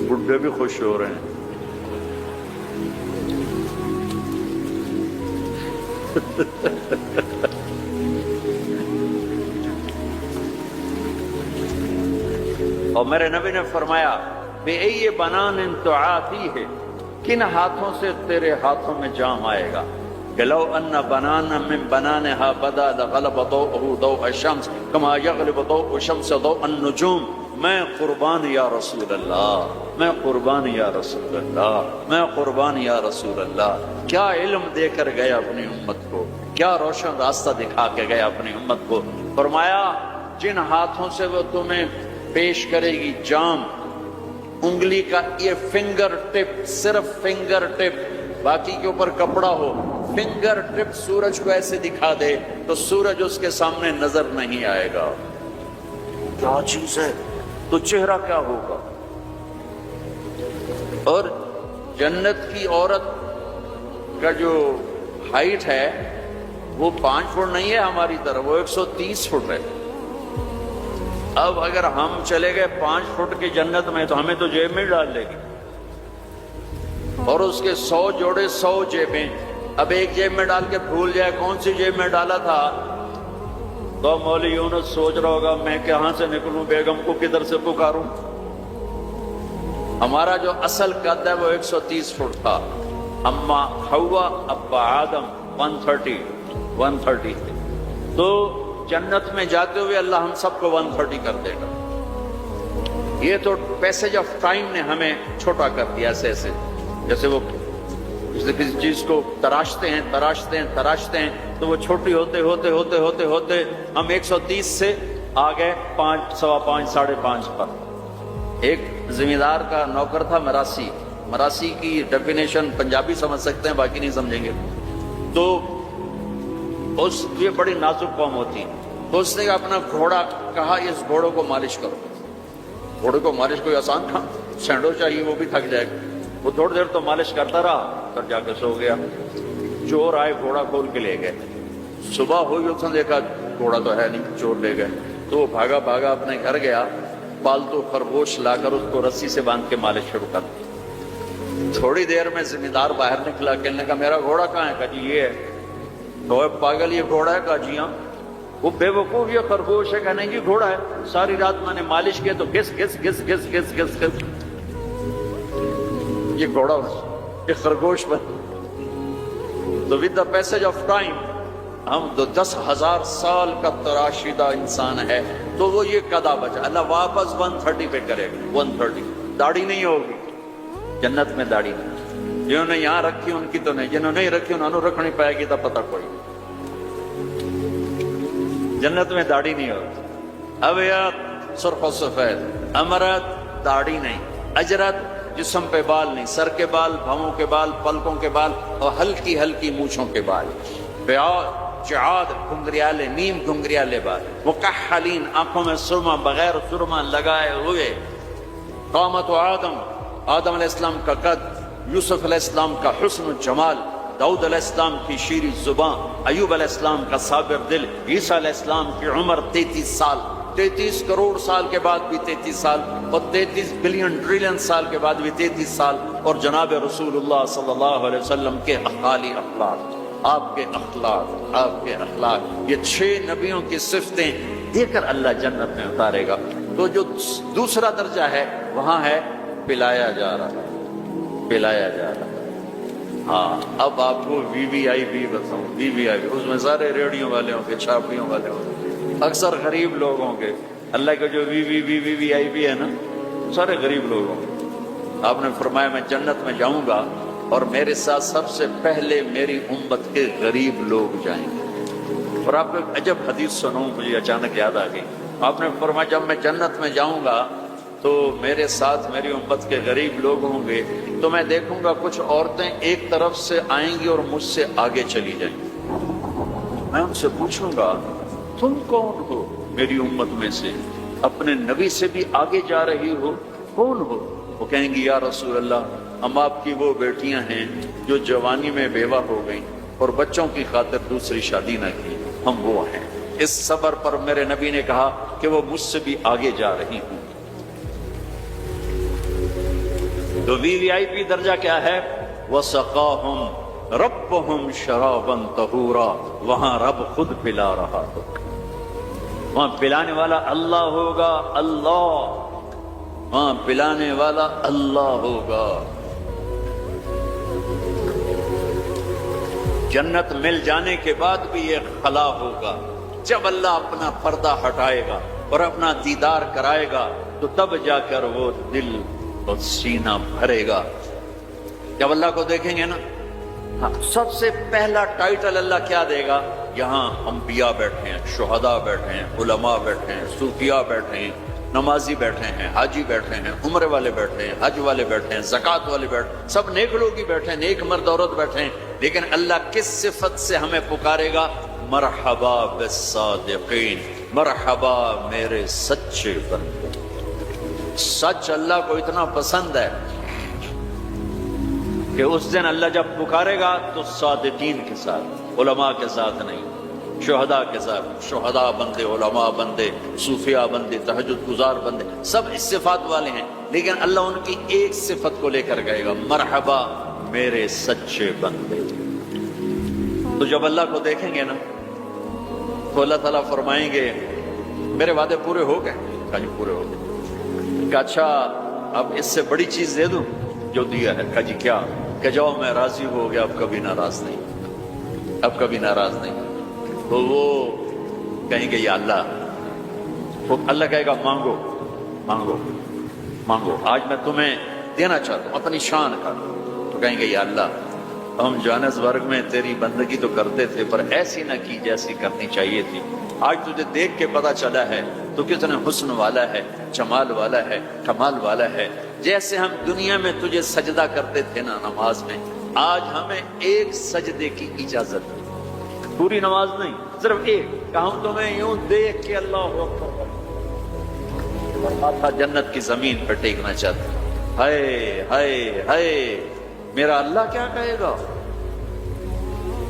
بڈھے بھی خوش ہو رہے ہیں۔ اور میرے نبی نے فرمایا بِأَيِّ بَنَانٍ تُعَاطِيهِ، کن ہاتھوں سے تیرے ہاتھوں میں جام آئے گا، کہ لو ان بنانا من بنانها بدا لغلب ضوءه ضوء الشمس كما يغلب ضوء الشمس ضوء النجوم۔ میں قربان یا رسول اللہ، میں قربان یا رسول اللہ، میں قربان یا رسول اللہ۔ کیا علم دے کر گیا اپنی امت کو، کیا روشن راستہ دکھا کے گیا اپنی امت کو۔ فرمایا جن ہاتھوں سے وہ تمہیں پیش کرے گی جام، انگلی کا یہ فنگر ٹپ، صرف فنگر ٹپ، باقی کے اوپر کپڑا ہو، فنگر ٹپ سورج کو ایسے دکھا دے تو سورج اس کے سامنے نظر نہیں آئے گا۔ کیا چیز ہے، تو چہرہ کیا ہوگا۔ اور جنت کی عورت کا جو ہائٹ ہے وہ 5 فٹ نہیں ہے ہماری طرح، وہ 130 فٹ ہے۔ اب اگر ہم چلے گئے 5 فٹ کی جنت میں تو ہمیں تو جیب میں ڈال لے گی، اور اس کے 100 جوڑے 100 جیبیں۔ اب ایک جیب میں ڈال کے بھول جائے کون سی جیب میں ڈالا تھا، تو مولوی یونس سوچ رہا ہوگا میں کہاں سے نکلوں، بیگم کو کدھر سے پکاروں۔ ہمارا جو اصل قد ہے وہ 130 فٹ تھا، اما حوا ابا آدم 130 تو جنت میں جاتے ہوئے اللہ ہم سب کو 130 کر دے گا۔ یہ تو پیسج آف ٹائم نے ہمیں چھوٹا کر دیا، ایسے ایسے جیسے وہ کسی چیز کو تراشتے ہیں تو وہ چھوٹی ہوتے ہوتے ہم 130 سے آ گئے 5، 5.25، 5.5 پر۔ ایک زمیندار کا نوکر تھا مراسی کی ڈیفینیشن پنجابی سمجھ سکتے ہیں، باقی نہیں سمجھیں گے۔ تو یہ بڑی نازک قوم ہوتی ہے، تو اس نے اپنا گھوڑا کہا اس گھوڑوں کو مالش کرو۔ گھوڑے کو مالش کوئی آسان کام، سینڈو چاہیے، وہ بھی تھک جائے گا۔ وہ تھوڑی دیر تو مالش کرتا رہا، پھر جا کے سو گیا۔ چور آئے گھوڑا کھول کے لے گئے، صبح ہوئی اس نے دیکھا گھوڑا تو ہے نہیں، چور لے گئے۔ تو وہ بھاگا اپنے گھر گیا، پالتو خرگوش لا کر اس کو رسی سے باندھ کے مالش شروع کر دی۔ تھوڑی دیر میں زمیندار باہر نکلا، کہنے کا میرا گھوڑا کہاں ہے؟ کہا جی یہ ہے۔ تو پاگل یہ گھوڑا ہے؟ کہا جی ہاں۔ وہ بے وقوف یہ خرگوش ہے؟ کہنے جی گھوڑا ہے، ساری رات میں نے مالش کیا تو گس گس گس گس گس گس گس یہ گھوڑا یہ خرگوش بن۔ تو with the passage of time ہم 10,000 سال کا تراشیدہ انسان ہے، تو وہ یہ قدا بچا، اللہ واپس 130 پہ کرے گا۔ 130 داڑھی نہیں ہوگی جنت میں، داڑھی نہیں۔ جنہوں نے یہاں رکھی ان کی تو نہیں، جنہوں نے نہیں رکھی انہوں نے رکھنی پائے گی، تو پتہ کوئی جنت میں داڑھی نہیں ہوگی۔ ابیض سرخ و سفید، امرت داڑھی نہیں، اجرت جسم پہ بال نہیں، سر کے بال، بھووں کے بال، پلکوں کے بال، اور ہلکی ہلکی مونچھوں کے بال، جعاد گھنگریالے، نیم گھنگریالے بال، مکحلین آنکھوں میں سرما، بغیر سرما لگائے ہوئے۔ قامت آدم علیہ السلام کا قد، یوسف علیہ السلام کا حسن و جمال، داؤد علیہ السلام کی شیریں زبان، ایوب علیہ السلام کا صابر دل، عیسیٰ علیہ السلام کی عمر 33 سال، 33 کروڑ سال کے بعد بھی 33 سال، اور 33 بلین ٹریلین سال کے بعد بھی 33 سال، اور جناب رسول اللہ صلی اللہ علیہ وسلم کے اقالی اخلاق، آپ کے اخلاق، یہ 6 نبیوں کی صفتیں دے کر اللہ جنت میں اتارے گا۔ تو جو دوسرا درجہ ہے وہاں ہے پلایا جا رہا، ہاں اب آپ کو وی وی آئی پی بتاؤں، وی وی آئی پی اس میں سارے ریڈیو والے ہوں گے، چھاپڑیوں والے ہوں گے، اکثر غریب لوگ ہوں گے۔ اللہ کے جو وی آئی پی ہے نا، سارے غریب لوگ ہوں گے۔ آپ نے فرمایا میں جنت میں جاؤں گا اور میرے ساتھ سب سے پہلے میری امت کے غریب لوگ جائیں گے۔ اور آپ کو ایک عجب حدیث سنوں، مجھے اچانک یاد آ گئی۔ آپ نے فرمایا جب میں جنت میں جاؤں گا تو میرے ساتھ میری امت کے غریب لوگ ہوں گے، تو میں دیکھوں گا کچھ عورتیں ایک طرف سے آئیں گی اور مجھ سے آگے چلی جائیں گی۔ میں ان سے پوچھوں گا تم کون ہو میری امت میں سے، اپنے نبی سے بھی آگے جا رہی ہو، کون ہو؟ وہ کہیں گی یا رسول اللہ ہم آپ کی وہ بیٹیاں ہیں جو جوانی میں بیوہ ہو گئیں اور بچوں کی خاطر دوسری شادی نہ کی، ہم وہ ہیں۔ اس صبر پر میرے نبی نے کہا کہ وہ مجھ سے بھی آگے جا رہی ہوں۔ تو وی آئی پی درجہ کیا ہے؟ وَسَقَاهُمْ رَبُّهُمْ شَرَابًا طَهُورًا، وہاں رب خود پلا رہا ہوگا، وہاں پلانے والا اللہ ہوگا، اللہ وہاں پلانے والا اللہ ہوگا۔ جنت مل جانے کے بعد بھی یہ خلا ہوگا، جب اللہ اپنا پردہ ہٹائے گا اور اپنا دیدار کرائے گا تو تب جا کر وہ دل اور سینہ بھرے گا۔ جب اللہ کو دیکھیں گے نا، سب سے پہلا ٹائٹل اللہ کیا دے گا؟ یہاں انبیاء بیٹھے ہیں، شہداء بیٹھے ہیں، علماء بیٹھے ہیں، صوفیاء بیٹھے ہیں، نمازی بیٹھے ہیں، حاجی بیٹھے ہیں، عمرے والے بیٹھے ہیں، حج والے بیٹھے ہیں، زکوٰۃ والے بیٹھے ہیں، سب نیک لوگ ہی بیٹھے ہیں، نیک مرد عورت بیٹھے ہیں۔ لیکن اللہ کس صفت سے ہمیں پکارے گا؟ مرحبا بالصادقین، مرحبا میرے سچے بندے۔ سچ اللہ کو اتنا پسند ہے کہ اس دن اللہ جب پکارے گا تو صادقین کے ساتھ، علماء کے ساتھ نہیں، شہداء کے ساتھ۔ شہداء بندے، علماء بندے، صوفیاء بندے، تہجد گزار بندے، سب اس صفات والے ہیں، لیکن اللہ ان کی ایک صفت کو لے کر گئے گا، مرحبا میرے سچے بندے۔ تو جب اللہ کو دیکھیں گے نا تو اللہ تعالیٰ فرمائیں گے میرے وعدے پورے ہو گئے؟ کہا جی پورے ہو گئے۔ کہا اچھا اب اس سے بڑی چیز دے دوں جو دیا ہے؟ کہا جی کیا؟ کہ جاؤ میں راضی ہو گیا، اب کبھی ناراض نہیں، اب کبھی ناراض نہیں۔ تو وہ کہیں گے یا اللہ، وہ اللہ کہے گا مانگو مانگو مانگو، آج میں تمہیں دینا چاہتا ہوں اپنی شان کا۔ تو کہیں گے یا اللہ ہم جوہانسبرگ میں تیری بندگی تو کرتے تھے پر ایسی نہ کی جیسی کرنی چاہیے تھی، آج تجھے دیکھ کے پتا چلا ہے تو کتنے حسن والا ہے، جمال والا ہے، کمال والا ہے۔ جیسے ہم دنیا میں تجھے سجدہ کرتے تھے نا نماز میں، آج ہمیں ایک سجدے کی اجازت ہے، پوری نماز نہیں، صرف ایک، کہ ہم تمہیں یوں دیکھ کے اللہ اکبر ماتھا جنت کی زمین پر ٹیکنا چاہتے ہیں۔ ہائے ہائے ہائے، میرا اللہ کیا کہے گا؟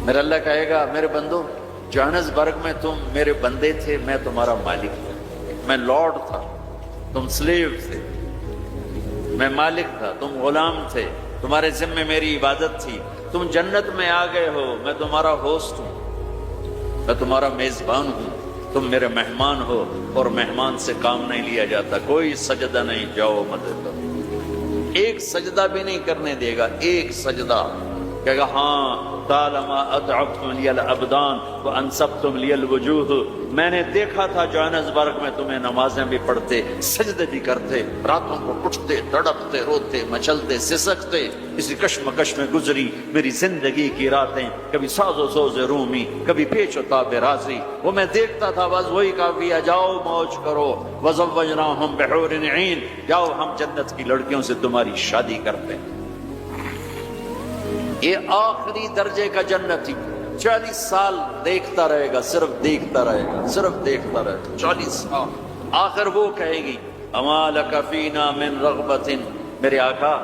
میرا اللہ کہے گا میرے بندو، جوہانسبرگ میں تم میرے بندے تھے، میں تمہارا مالک تھا، میں لارڈ تھا، تم سلیو تھے، میں مالک تھا، تم غلام تھے، تمہارے ذمے میری عبادت تھی، تم جنت میں آ گئے ہو، میں تمہارا ہوسٹ ہوں، میں تمہارا میزبان ہوں، تم میرے مہمان ہو، اور مہمان سے کام نہیں لیا جاتا، کوئی سجدہ نہیں، جاؤ مدد کرو۔ ایک سجدہ بھی نہیں کرنے دے گا، ایک سجدہ کہے گا ہاں طالما اضعفتم لی الابدان وانصبتم لی الوجوہ، میں نے دیکھا تھا جوہانسبرگ میں تمہیں نمازیں بھی پڑھتے، سجدے بھی کرتے، راتوں کو اٹھتے، تڑپتے، روتے، مچلتے، سسکتے، اسی کشمکش میں گزری میری زندگی کی راتیں، کبھی ساز و سوز رومی، کبھی پیچ و تاب رازی، وہ میں دیکھتا تھا، بس وہی کافی ہے، جاؤ موج کرو، وزوجناہم بحور عین، جاؤ ہم جنت کی لڑکیوں سے تمہاری شادی کرتے ہیں۔ یہ آخری درجے کا جنتی 40 سال دیکھتا رہے گا، صرف دیکھتا رہے گا، صرف دیکھتا رہے گا 40 سال۔ آخر وہ کہے گی اما لک فینا من رغبت، میرے آقا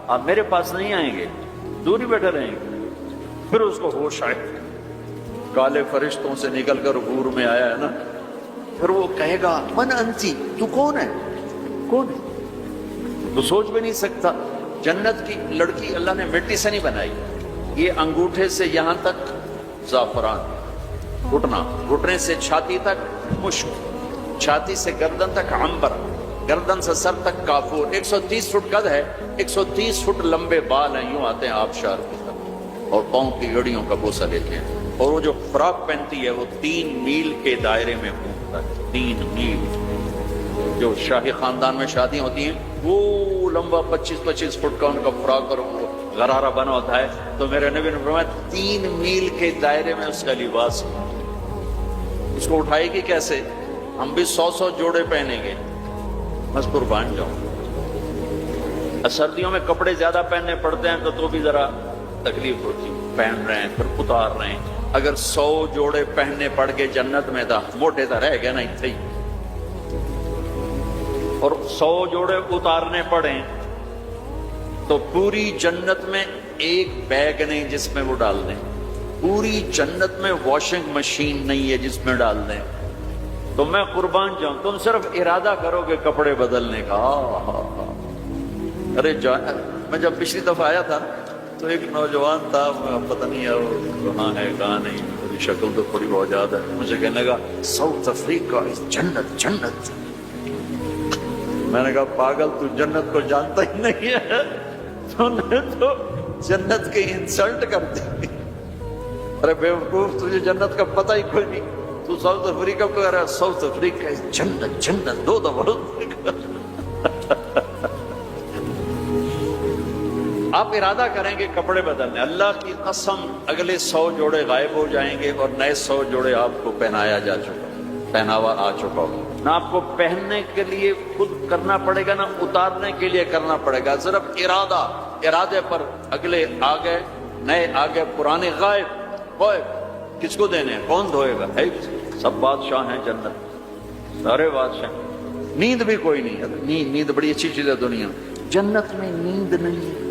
آپ میرے پاس نہیں آئیں گے، دور ہی بیٹھے رہیں گے۔ پھر اس کو ہوش آئے، کالے فرشتوں سے نکل کر حور میں آیا ہے نا، پھر وہ کہے گا من انتی، تو کون ہے، کون ہے؟ تو سوچ بھی نہیں سکتا، جنت کی لڑکی اللہ نے مٹی سے نہیں بنائی، یہ انگوٹھے سے یہاں تک زعفران، گھٹنے سے چھاتی تک مشک، چھاتی سے گردن تک عنبر، گردن سے سر تک کافور، 130 فٹ قد ہے، 130 فٹ لمبے بال ہیں، یوں آتے ہیں آبشار کی طرف، اور پاؤں کی گڑیوں کا بوسہ لیتے ہیں، اور وہ جو فراق پہنتی ہے وہ 3 میل کے دائرے میں گھومتا ہے، 3 میل۔ جو شاہی خاندان میں شادیاں ہوتی ہیں وہ لمبا 25-25 فٹ کا ان کا فراق اور غرارہ بنا ہوتا ہے، تو میرے نبی نے فرمایا 3 میل کے دائرے میں اس کا لباس، اس کو اٹھائے گی کیسے؟ ہم بھی 100 جوڑے پہنیں گے، بس قربان جاؤں۔ سردیوں میں کپڑے زیادہ پہننے پڑتے ہیں تو بھی ذرا تکلیف ہوتی، پہن رہے ہیں پھر اتار رہے ہیں۔ اگر 100 جوڑے پہننے پڑ گئے جنت میں تھا موٹے تو رہ گئے نا اتنے ہی، اور 100 جوڑے اتارنے پڑیں تو پوری جنت میں ایک بیگ نہیں جس میں وہ ڈال دیں، پوری جنت میں واشنگ مشین نہیں ہے جس میں ڈال دیں۔ تو میں قربان جاؤں، تم صرف ارادہ کرو کہ کپڑے بدلنے کا۔ ارے میں جب پچھلی دفعہ آیا تھا تو ایک نوجوان تھا، پتہ نہیں ہے کہاں ہے کہاں نہیں، میری شکل تو تھوڑی بہت یاد ہے، مجھے کہنے لگا ساؤتھ افریقہ جنت جنت۔ میں نے کہا پاگل تو جنت کو جانتا ہی نہیں ہے، تو نے تو جنت کی انسلٹ کر دی۔ ارے بیوقوف، تجھے جنت کا پتہ ہی کوئی نہیں، تو ساؤتھ افریقہ کو کہہ رہا ہے ساؤتھ افریقہ جنت جنت، 2 دفعہ۔ آپ ارادہ کریں گے کپڑے بدلنے، اللہ کی قسم اگلے 100 جوڑے غائب ہو جائیں گے اور نئے 100 جوڑے آپ کو پہنایا جا چکا، پہناوا آ چکا ہوگا۔ نہ آپ کو پہننے کے لیے خود کرنا پڑے گا، نہ اتارنے کے لیے کرنا پڑے گا، صرف ارادے پر اگلے آ گئے، نئے آ گئے، پرانے غائب۔ کس کو دینے ہیں؟ کون دھوئے گا؟ ہے سب بادشاہ ہیں جنت، سارے بادشاہ۔ نیند بھی کوئی نہیں ہے، نیند بڑی اچھی چیز ہے دنیا، جنت میں نیند نہیں۔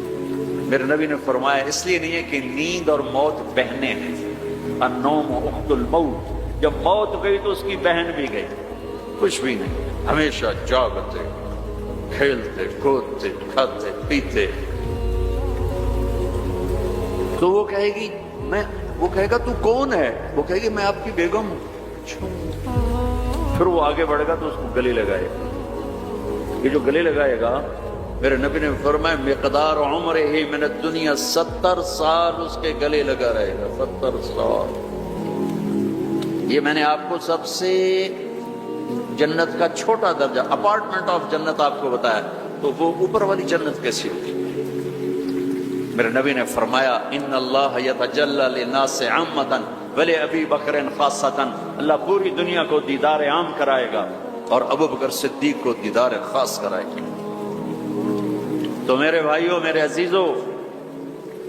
میرے نبی نے فرمایا اس لیے نہیں ہے کہ نیند اور موت بہنیں ہیں، النوم اخت الموت، جب موت گئی تو اس کی بہن بھی گئی، کچھ بھی نہیں، ہمیشہ جاگتے، کھیلتے کودتے، کھاتے پیتے۔ تو وہ کہے گی وہ کہے گا تو کون ہے؟ وہ کہے گی میں آپ کی بیگم ہوں۔ پھر وہ آگے بڑھے گا تو اس کو گلے لگائے گا، یہ جو گلے لگائے گا، میرے نبی نے فرمایا مقدار عمر ہی من الدنیا 70 سال اس کے گلے لگا رہے گا، 70 سال۔ یہ میں نے آپ کو سب سے جنت کا چھوٹا درجہ، اپارٹمنٹ آف جنت آپ کو بتایا، تو وہ اوپر والی جنت کیسی ہوگی؟ میرے نبی نے فرمایا ان اللہ یتجلی للناس عامۃ ولابی بکر خاصۃ، اللہ پوری دنیا کو دیدار عام کرائے گا اور ابو بکر صدیق کو دیدار خاص کرائے گا۔ تو میرے بھائیوں، میرے عزیزوں،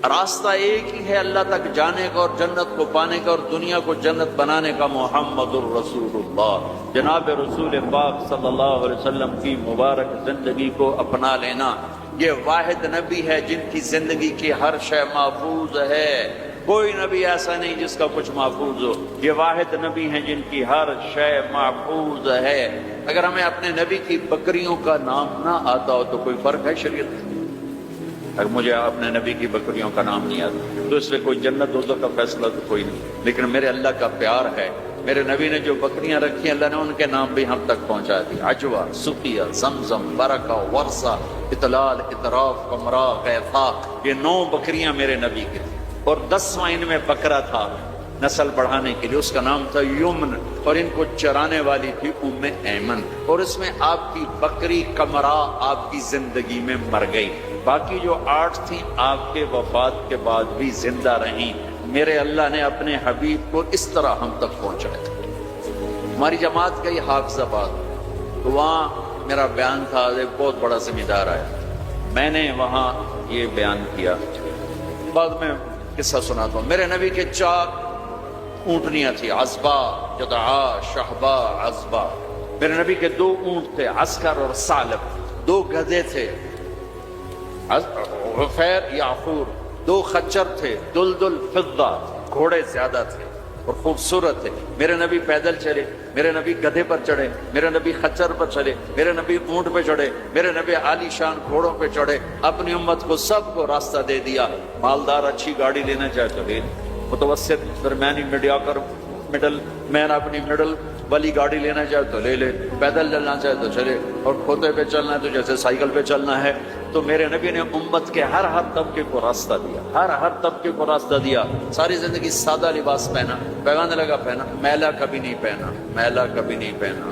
راستہ ایک ہی ہے اللہ تک جانے کا اور جنت کو پانے کا اور دنیا کو جنت بنانے کا، محمد الرسول اللہ، جناب رسول پاک صلی اللہ علیہ وسلم کی مبارک زندگی کو اپنا لینا۔ یہ واحد نبی ہے جن کی زندگی کی ہر شے محفوظ ہے، کوئی نبی ایسا نہیں جس کا کچھ محفوظ ہو، یہ واحد نبی ہیں جن کی ہر شے محفوظ ہے۔ اگر ہمیں اپنے نبی کی بکریوں کا نام نہ آتا ہو تو کوئی فرق ہے شریعت میں؟ اگر مجھے اپنے نبی کی بکریوں کا نام نہیں آتا تو اس میں کوئی جنت دوزخ کا فیصلہ تو کوئی نہیں، لیکن میرے اللہ کا پیار ہے، میرے نبی نے جو بکریاں رکھی ہیں اللہ نے ان کے نام بھی ہم تک پہنچا دی، عجوہ، سقیہ، زمزم، برکہ، ورثہ، اطلال، اطراف، قمرا، غیثا، یہ 9 بکریاں میرے نبی کی تھیں، اور 10واں ان میں بکرا تھا نسل بڑھانے کے لیے، اس کا نام تھا یمن، اور ان کو چرانے والی تھی ام ایمن، اور اس میں آپ کی بکری قمرا آپ کی زندگی میں مر گئی، باقی جو 8 تھیں آپ کے وفات کے بعد بھی زندہ رہیں۔ میرے اللہ نے اپنے حبیب کو اس طرح ہم تک پہنچایا۔ ہماری جماعت گئی حافظ آباد، تو وہاں میرا بیان تھا، ایک بہت بڑا ذمہ دار آیا، میں نے وہاں یہ بیان کیا، بعد میں قصہ سناتا ہوں۔ میرے نبی کے 4 اونٹنیاں تھیں، عزبہ، جدعا، شہبہ، عزبہ۔ میرے نبی کے 2 اونٹ تھے، عسکر اور ثعلب، 2 گدھے تھے، عفیر، یعفور، 2 خچر تھے، دلدل، فضہ، گھوڑے زیادہ تھے اور خوبصورت تھے۔ میرے نبی پیدل چلے، میرے نبی گدھے پر چڑھے، میرے نبی خچر پر چلے، میرے نبی اونٹ پہ چڑھے، میرے نبی عالی شان گھوڑوں پہ چڑھے، اپنی امت کو سب کو راستہ دے دیا۔ مالدار اچھی گاڑی لینا چاہے تو لے، متوسط درمیانی مڈل مین اپنی مڈل والی گاڑی لینا چاہے تو لے لے، پیدل چلنا چاہے تو چلے، اور کھوتے پہ چلنا ہے تو جیسے سائیکل پہ چلنا ہے، تو میرے نبی نے امت کے ہر طبقے کو راستہ دیا، ہر طبقے کو راستہ دیا. ساری زندگی سادہ لباس پہنا، پیغانے لگا پہنا، میلا کبھی نہیں پہنا، میلا کبھی نہیں پہنا،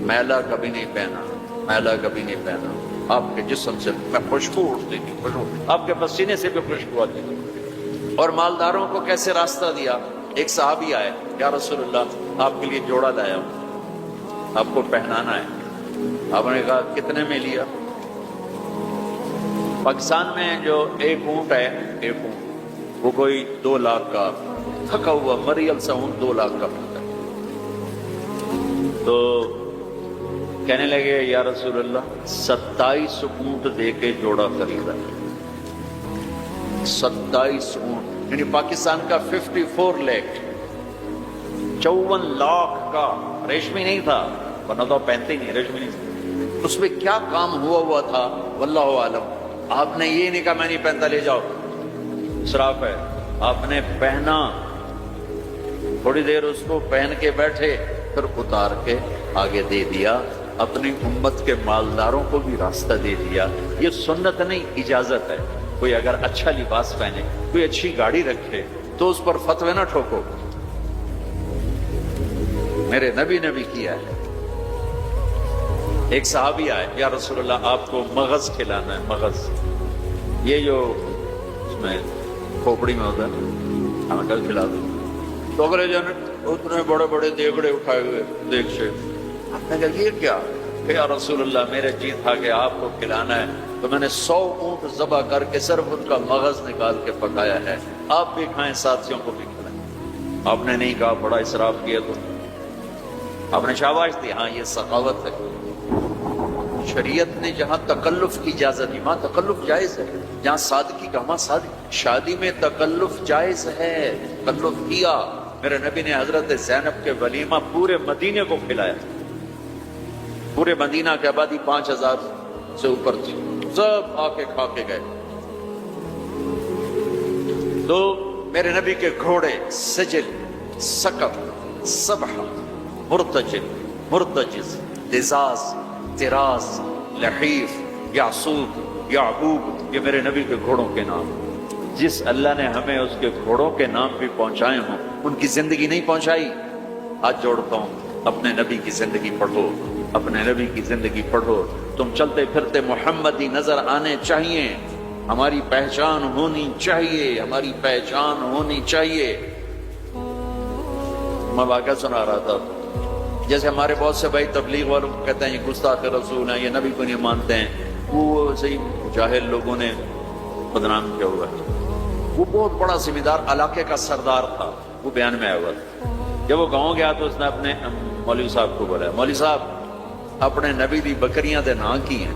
میلا کبھی نہیں پہنا، میلا کبھی نہیں پہنا. آپ کے جسم سے میں خوشبو اٹھتی تھی، خوشبو آپ کے پسینے سے بھی خوشبو آتی تھی. اور مالداروں کو کیسے راستہ دیا. ایک صحابی آئے، یا رسول اللہ آپ کے لیے جوڑا لایا ہوں، آپ کو پہنانا ہے. آپ نے کہا کتنے میں لیا؟ پاکستان میں جو ایک اونٹ ہے، ایک اونٹ وہ کوئی 2 لاکھ کا، تھکا ہوا مریل سا اونٹ 2 لاکھ کا ملتا ہے. تو کہنے لگے یا رسول اللہ 27 اونٹ دے کے جوڑا خریدا. 27 اونٹ یعنی پاکستان کا 54 لاکھ، 54 لاکھ کا. ریشمی نہیں تھا، ورنہ تو پہنتے ہی نہیں، ریشمی نہیں تھا. اس میں کیا کام ہوا تھا واللہ عالم. آپ نے یہ نہیں کہا میں نہیں پہنتا، لے جاؤ، اسراف ہے. آپ نے پہنا، تھوڑی دیر اس کو پہن کے بیٹھے، پھر اتار کے آگے دے دیا. اپنی امت کے مالداروں کو بھی راستہ دے دیا. یہ سنت نہیں، اجازت ہے. کوئی اگر اچھا لباس پہنے، کوئی اچھی گاڑی رکھے تو اس پر فتوے نہ ٹھوکو. میرے نبی نے بھی کیا ہے. ایک صحابی آئے، یا رسول اللہ آپ کو مغز کھلانا ہے. مغز یہ جو اس میں کھوپڑی میں ہوتا ہے، ہمیں کل کھلا دو. تو اگلے جانے اتنے بڑے بڑے دیگڑے اٹھائے ہوئے دیکھ سے. آپ نے کہا یہ کیا؟ کہ یا رسول اللہ میرے جی تھا کہ آپ کو کھلانا ہے، تو میں نے 100 اونٹ ذبح کر کے صرف ان کا مغز نکال کے پکایا ہے. آپ بھی کھائیں، ساتھیوں کو بھی کھلائیں. آپ نے نہیں کہا بڑا اسراف کیا. تو آپ نے شاباش دی. ہاں یہ سخاوت ہے. شریعت نے جہاں تکلف کی اجازت دی، وہاں تکلف جائز ہے. جہاں سادگی کا وہاں سادگی. شادی میں تکلف جائز ہے، تکلف کیا. میرے نبی نے حضرت زینب کے ولیمہ پورے مدینے کو کھلایا. پورے مدینہ کی آبادی 5000 سے اوپر تھی، سب آ کے کھا کے گئے. تو میرے نبی کے گھوڑے سجل، سقب، سبح، مرتجل، مرتجز، دزاز، تراز، لحیف، یعصوب، یعقوب، یہ میرے نبی کے گھوڑوں کے نام. جس اللہ نے ہمیں اس کے گھوڑوں کے نام بھی پہنچائے ہوں، ان کی زندگی نہیں پہنچائی. ہاتھ جوڑتا ہوں، اپنے نبی کی زندگی پڑھو، اپنے نبی کی زندگی پڑھو. تم چلتے پھرتے محمدی نظر آنے چاہیے. ہماری پہچان ہونی چاہیے، ہماری پہچان ہونی چاہیے. میں واقعہ سنا رہا تھا، جیسے ہمارے بہت سے بھائی تبلیغ والوں کو کہتے ہیں یہ گستاخ رسول ہیں، یہ نبی کو نہیں مانتے ہیں. وہ صحیح جاہل لوگوں نے بدنام کیا ہوا ہے. وہ بہت بڑا ذمہ دار علاقے کا سردار تھا، وہ بیان میں آیا ہوا تھا. جب وہ گاؤں گیا تو اس نے اپنے مولوی صاحب کو بولا، مولوی صاحب اپنے نبی دی بکریاں دے نام کی ہیں.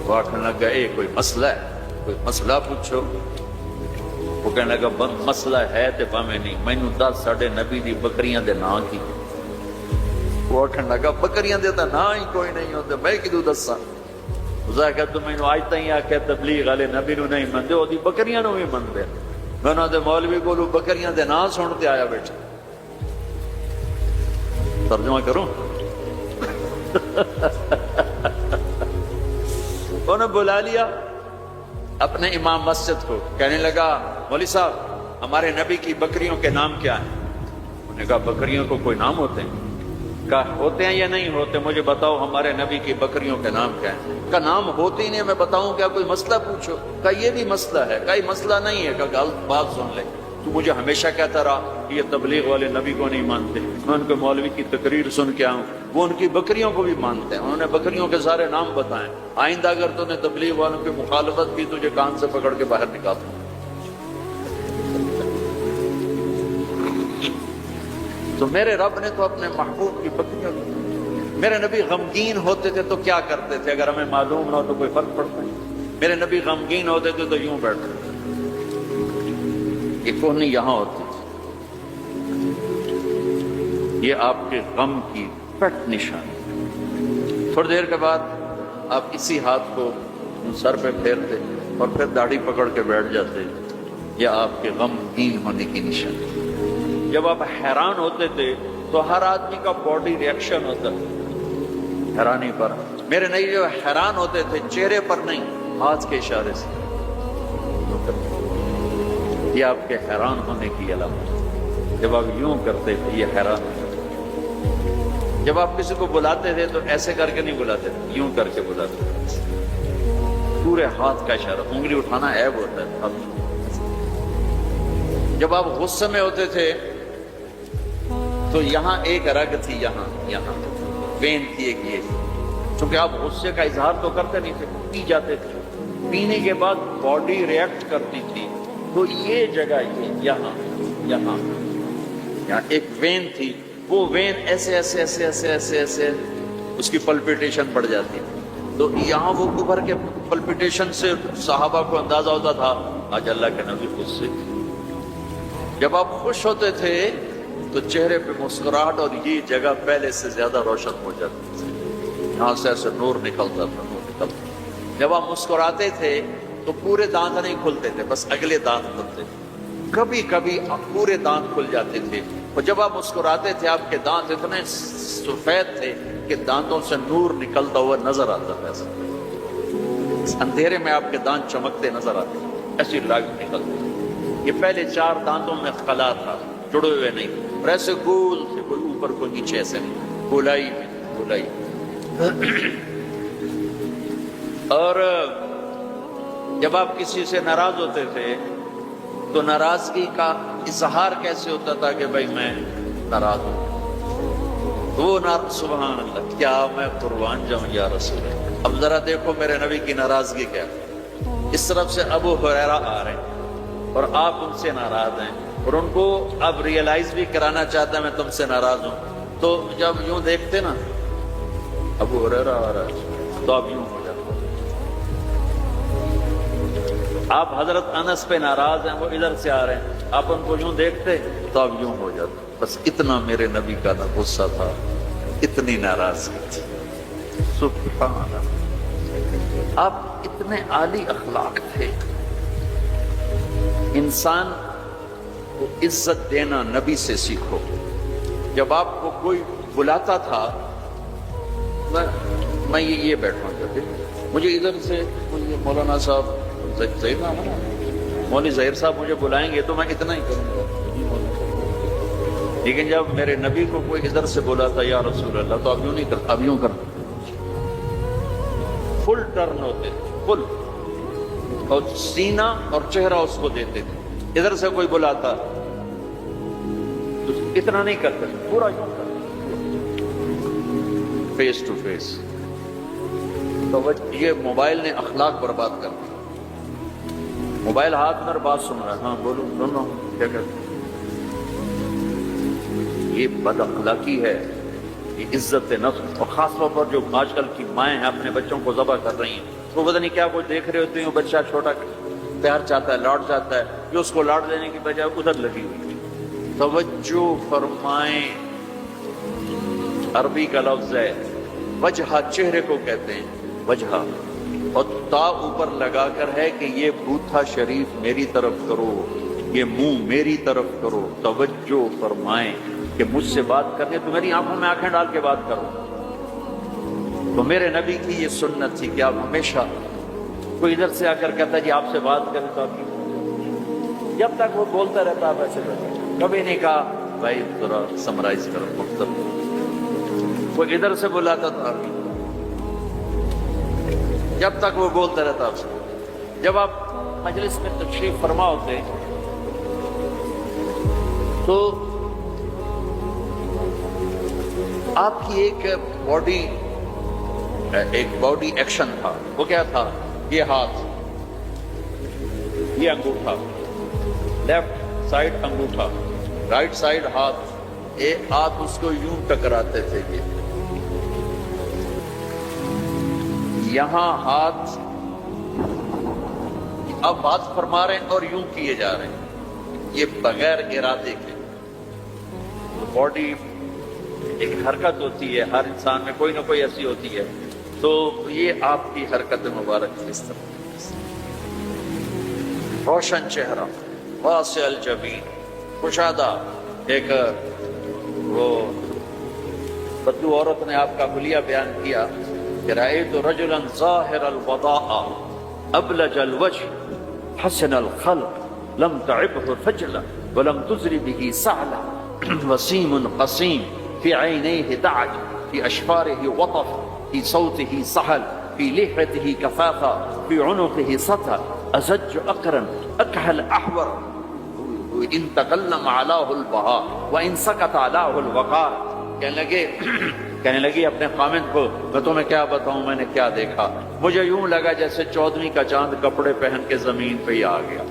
وہ آخر لگا اے کوئی مسئلہ ہے، کوئی مسئلہ پوچھو. وہ کہنے لگا مسئلہ ہے تے پاویں نہیں، مینوں دس ساڈے نبی دی بکریاں دے نام کی. وہ آخر لگا بکریاں دے تا نام ہی کوئی نہیں ہوتے، میں کدوں دساں. کہ تو مینوں اج تائیں آکھیا تبلیغ والے نبی نو نہیں مندے، او دی بکریاں نو بھی مندے. میں انہاں دے مولوی کولوں بکریاں دے نام سن تے آیا بیٹھا. ترجمہ کروں؟ انہوں نے بلا لیا اپنے امام مسجد کو، کہنے لگا مولوی صاحب ہمارے نبی کی بکریوں کے نام کیا ہیں؟ انہوں نے کہا بکریوں کو کوئی نام ہوتے ہیں؟ کہا ہوتے ہیں یا نہیں ہوتے، مجھے بتاؤ ہمارے نبی کی بکریوں کے نام کیا ہیں؟ کہا نام ہوتے ہی نہیں، میں بتاؤں کیا، کوئی مسئلہ پوچھو. کہا یہ بھی مسئلہ ہے. کہا یہ مسئلہ نہیں ہے. کہا بات سن لے، تو مجھے ہمیشہ کہتا رہا یہ تبلیغ والے نبی کو نہیں مانتے. میں ان کے مولوی کی تقریر سن کے آؤں، وہ ان کی بکریوں کو بھی مانتے ہیں. انہوں نے بکریوں کے سارے نام بتائے. آئندہ اگر تو نے تبلیغ والوں کی مخالفت کی، تجھے کان سے پکڑ کے باہر نکالتا ہوں. تو میرے رب نے تو اپنے محبوب کی بکریوں کی. میرے نبی غمگین ہوتے تھے تو کیا کرتے تھے؟ اگر ہمیں معلوم نہ ہو تو کوئی فرق پڑتا ہے؟ میرے نبی غمگین ہوتے تھے تو یوں بیٹھتے تھے. یہ کون یہاں ہوتی تھی. یہ آپ کے غم کی پٹ نشانی. تھوڑی دیر کے بعد آپ اسی ہاتھ کو سر پہ پھیرتے اور پھر داڑھی پکڑ کے بیٹھ جاتے. یہ آپ کے غمگین ہونے کی نشانی. جب آپ حیران ہوتے تھے تو ہر آدمی کا باڈی ریئیکشن ہوتا ہے حیرانی پر. میرے نبی جو حیران ہوتے تھے چہرے پر نہیں، ہاتھ کے اشارے سے، یہ آپ کے حیران ہونے کی علامت ہے۔ جب آپ یوں کرتے تھے یہ حیران ہوتے تھے۔ جب آپ کسی کو بلاتے تھے تو ایسے کر کے نہیں بلاتے تھے، یوں کر کے بلاتے تھے، پورے ہاتھ کا اشارہ، انگلی اٹھانا عیب ہوتا ہے۔ جب آپ غصے میں ہوتے تھے تو یہاں ایک رگ تھی، یہاں وین تھی ایک، یہ چونکہ آپ غصے کا اظہار تو کرتے نہیں تھے، پی جاتے تھے، پینے کے بعد باڈی ریئیکٹ کرتی تھی، تو یہ جگہ یہاں ایک وین تھی، وہ وین ایسے ایسے ایسے ایسے ایسے ایسے اس کی پلپیٹیشن بڑھ جاتی، تو یہاں وہ ابھر کے پلپیٹیشن سے صحابہ کو اندازہ ہوتا تھا آج اللہ کے نبی خود سے۔ جب آپ خوش ہوتے تھے تو چہرے پہ مسکراہٹ اور یہ جگہ پہلے سے زیادہ روشن ہو جاتی تھی، یہاں سے ایسے نور نکلتا تھا، نور نکلتا۔ جب آپ مسکراتے تھے تو پورے دانت نہیں کھلتے تھے، بس اگلے دانت کھلتے تھے، کبھی کبھی پورے دانت کھل جاتے تھے، اور جب آپ مسکراتے تھے آپ کے دانت اتنے سفید تھے کہ دانتوں سے نور نکلتا ہوا نظر آتا تھا، ایسا اندھیرے میں آپ کے دانت چمکتے نظر آتے، ایسی رگ نکلتی۔ یہ پہلے 4 دانتوں میں خلا تھا، جڑے ہوئے نہیں، اور ایسے گول سے، کوئی اوپر کوئی نیچے، ایسے نہیں، گولائی میں گولائی۔ اور جب آپ کسی سے ناراض ہوتے تھے تو ناراضگی کا اظہار کیسے ہوتا تھا کہ بھائی میں ناراض ہوں، وہ سبحان اللہ، کیا میں قربان جاؤں یا رسول اللہ۔ اب ذرا دیکھو میرے نبی کی ناراضگی کیا، اس طرف سے ابو ہریرہ آ رہے ہیں اور آپ ان سے ناراض ہیں، اور ان کو اب ریئلائز بھی کرانا چاہتا ہے میں تم سے ناراض ہوں، تو جب یوں دیکھتے نا ابو ہریرہ آ رہا ہے تو آپ یوں ہو جاتے۔ آپ حضرت انس پہ ناراض ہیں، وہ ادھر سے آ رہے ہیں، آپ ان کو یوں دیکھتے تو آپ یوں ہو جاتے۔ بس اتنا میرے نبی کا نہ غصہ تھا، اتنی ناراضگی تھی، سبحان اللہ۔ آپ اتنے عالی اخلاق تھے۔ انسان کو عزت دینا نبی سے سیکھو۔ جب آپ کو کوئی بلاتا تھا، میں یہ بیٹھا ہوں، مجھے ادھر سے مولانا صاحب ظہیر نام ہے نا، مولوی ظہیر صاحب مجھے بلائیں گے تو میں اتنا ہی کروں گا، لیکن جب میرے نبی کو کوئی ادھر سے بولا تھا یا رسول اللہ، تو اب یوں نہیں کرتا، اب یوں کرتا، فل ٹرن ہوتے تھے، فل، اور سینہ اور چہرہ اس کو دیتے تھے۔ ادھر سے کوئی بلاتا تو اتنا نہیں کرتے، پورا یوں کرتے، فیس ٹو فیس۔ تو یہ موبائل نے اخلاق برباد کر دیا۔ موبائل ہاتھ میں بات سن رہا ہے، ہاں بولو، سن رہا ہوں، کیا کہتے ہیں؟ یہ بد اخلاقی ہے، یہ عزت نفس، اور خاص طور پر جو آج کل کی مائیں ہیں اپنے بچوں کو ذبح کر رہی ہیں، وہ پتہ نہیں کیا کچھ دیکھ رہے ہوتے ہیں، وہ بچہ چھوٹا پیار چاہتا ہے، لاڈ چاہتا ہے، جو اس کو لاڈ دینے کی بجائے ادھر لگی ہوئی ہے۔ توجہ فرمائیں، عربی کا لفظ ہے وجہ، چہرے کو کہتے ہیں وجہ، اور تا اوپر لگا کر ہے کہ یہ بوتھا شریف میری طرف کرو، یہ منہ میری طرف کرو۔ توجہ فرمائیں کہ مجھ سے بات کرنے تو میری آنکھوں میں آنکھیں ڈال کے بات کرو۔ تو میرے نبی کی یہ سنت تھی کہ آپ ہمیشہ، کوئی ادھر سے آ کر کہتا جی آپ سے بات کریں تو آپ کی، جب تک وہ بولتا رہتا آپ ایسے رہتے، کبھی نہیں کہا بھائی ذرا سمرائز کرو مختصر۔ کوئی ادھر سے بلاتا تھا، جب تک وہ بولتا رہتا آپ سے۔ جب آپ مجلس میں تشریف فرما ہوتے تو آپ کی ایک باڈی ایکشن تھا، وہ کیا تھا؟ یہ ہاتھ، یہ انگوٹھا، لیفٹ سائڈ انگوٹھا، رائٹ سائڈ ہاتھ، ایک ہاتھ اس کو یوں ٹکراتے تھے، یہاں ہاتھ، اب بات فرما رہے ہیں اور یوں کیے جا رہے ہیں، یہ بغیر ارادے کے۔ باڈی ایک حرکت ہوتی ہے، ہر انسان میں کوئی نہ کوئی ایسی ہوتی ہے، تو یہ آپ کی حرکت مبارک اس طرح، روشن چہرہ، واسع الجبین، کشادہ۔ ایک وہ بدو عورت نے آپ کا حلیہ بیان کیا کہ رأيت رجلا ظاهر الوضاء أبلج الوجه حسن الخلق لم تعبه خجلة ولم تزر به سعلة وسيم قصيم في عينيه دعج في أشفاره وطف في صوته صحل في لحيته كثافة في عنقه سطر أزج أقرن أكحل أحور إن تكلم علاه البهاء وإن سكت علاه الوقار. کہنے لگی اپنے خامند کو میں تمہیں کیا بتاؤں میں نے کیا دیکھا. مجھے یوں لگا جیسے 14ویں کا چاند کپڑے پہن کے زمین پہ ہی آ گیا.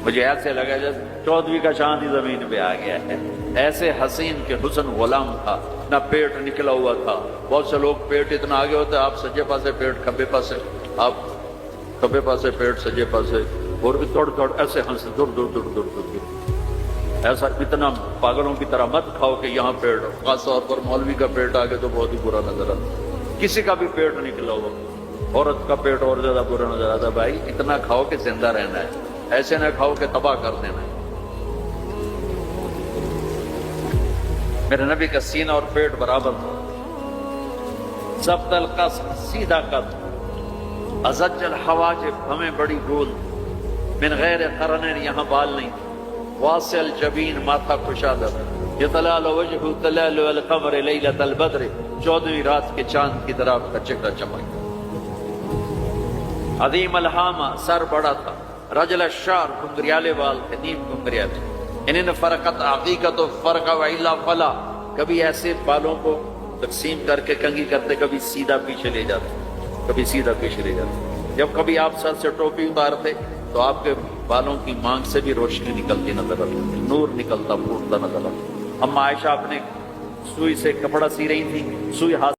مجھے ایسے لگا جیسے 14ویں کا چاند ہی زمین پہ آ گیا ہے. ایسے حسین کے حسن غلام تھا، نہ پیٹ نکلا ہوا تھا. بہت سے لوگ پیٹ اتنا آگے ہوتا ہے، آپ سجے پاسے پیٹ کھبے پاسے، آپ کھبے پاسے پیٹ سجے پاسے، اور بھی توڑ توڑ ایسے ہنس دور دور دور دور دور. ایسا اتنا پاگلوں کی طرح مت کھاؤ کہ یہاں پیٹ، خاص طور پر مولوی کا پیٹ آگے تو بہت ہی برا نظر آتا. کسی کا بھی پیٹ نکلا ہو، عورت کا پیٹ اور زیادہ برا نظر آتا. بھائی اتنا کھاؤ کہ زندہ رہنا ہے، ایسے نہ کھاؤ کہ تباہ کر دینا ہے. میرے نبی کا سینہ اور پیٹ برابر تھا. ضبط القصد، سیدھا قد. ازج الحواجب، ہمیں بڑی گول. من غیر قرن، یہاں بال نہیں. واسع الجبین، ماتھا کشادہ. یطلال وجہ تلال القمر لیلۃ البدر، 14ویں رات کے چاند کی طرح کا چہرہ چمکتا. عظیم الہامہ، سر بڑا تھا. رجل الشعر، گھنگریالے بال تھے، نیم گھنگریالے. ان فرقت عقیقت فرق والا فلا، کبھی ایسے بالوں کو تقسیم کر کے کنگھی کرتے، کبھی سیدھا پیچھے لے جاتے، کبھی سیدھا پیچھے لے جاتے. جب کبھی آپ سر سے ٹوپی اتارتے تو آپ کے بالوں کی مانگ سے بھی روشنی نکلتی نظر آتی، نور نکلتا پھوٹتا نظر آتا. اما عائشہ اپنے سوئی سے کپڑا سی رہی تھی، سوئی ہاتھ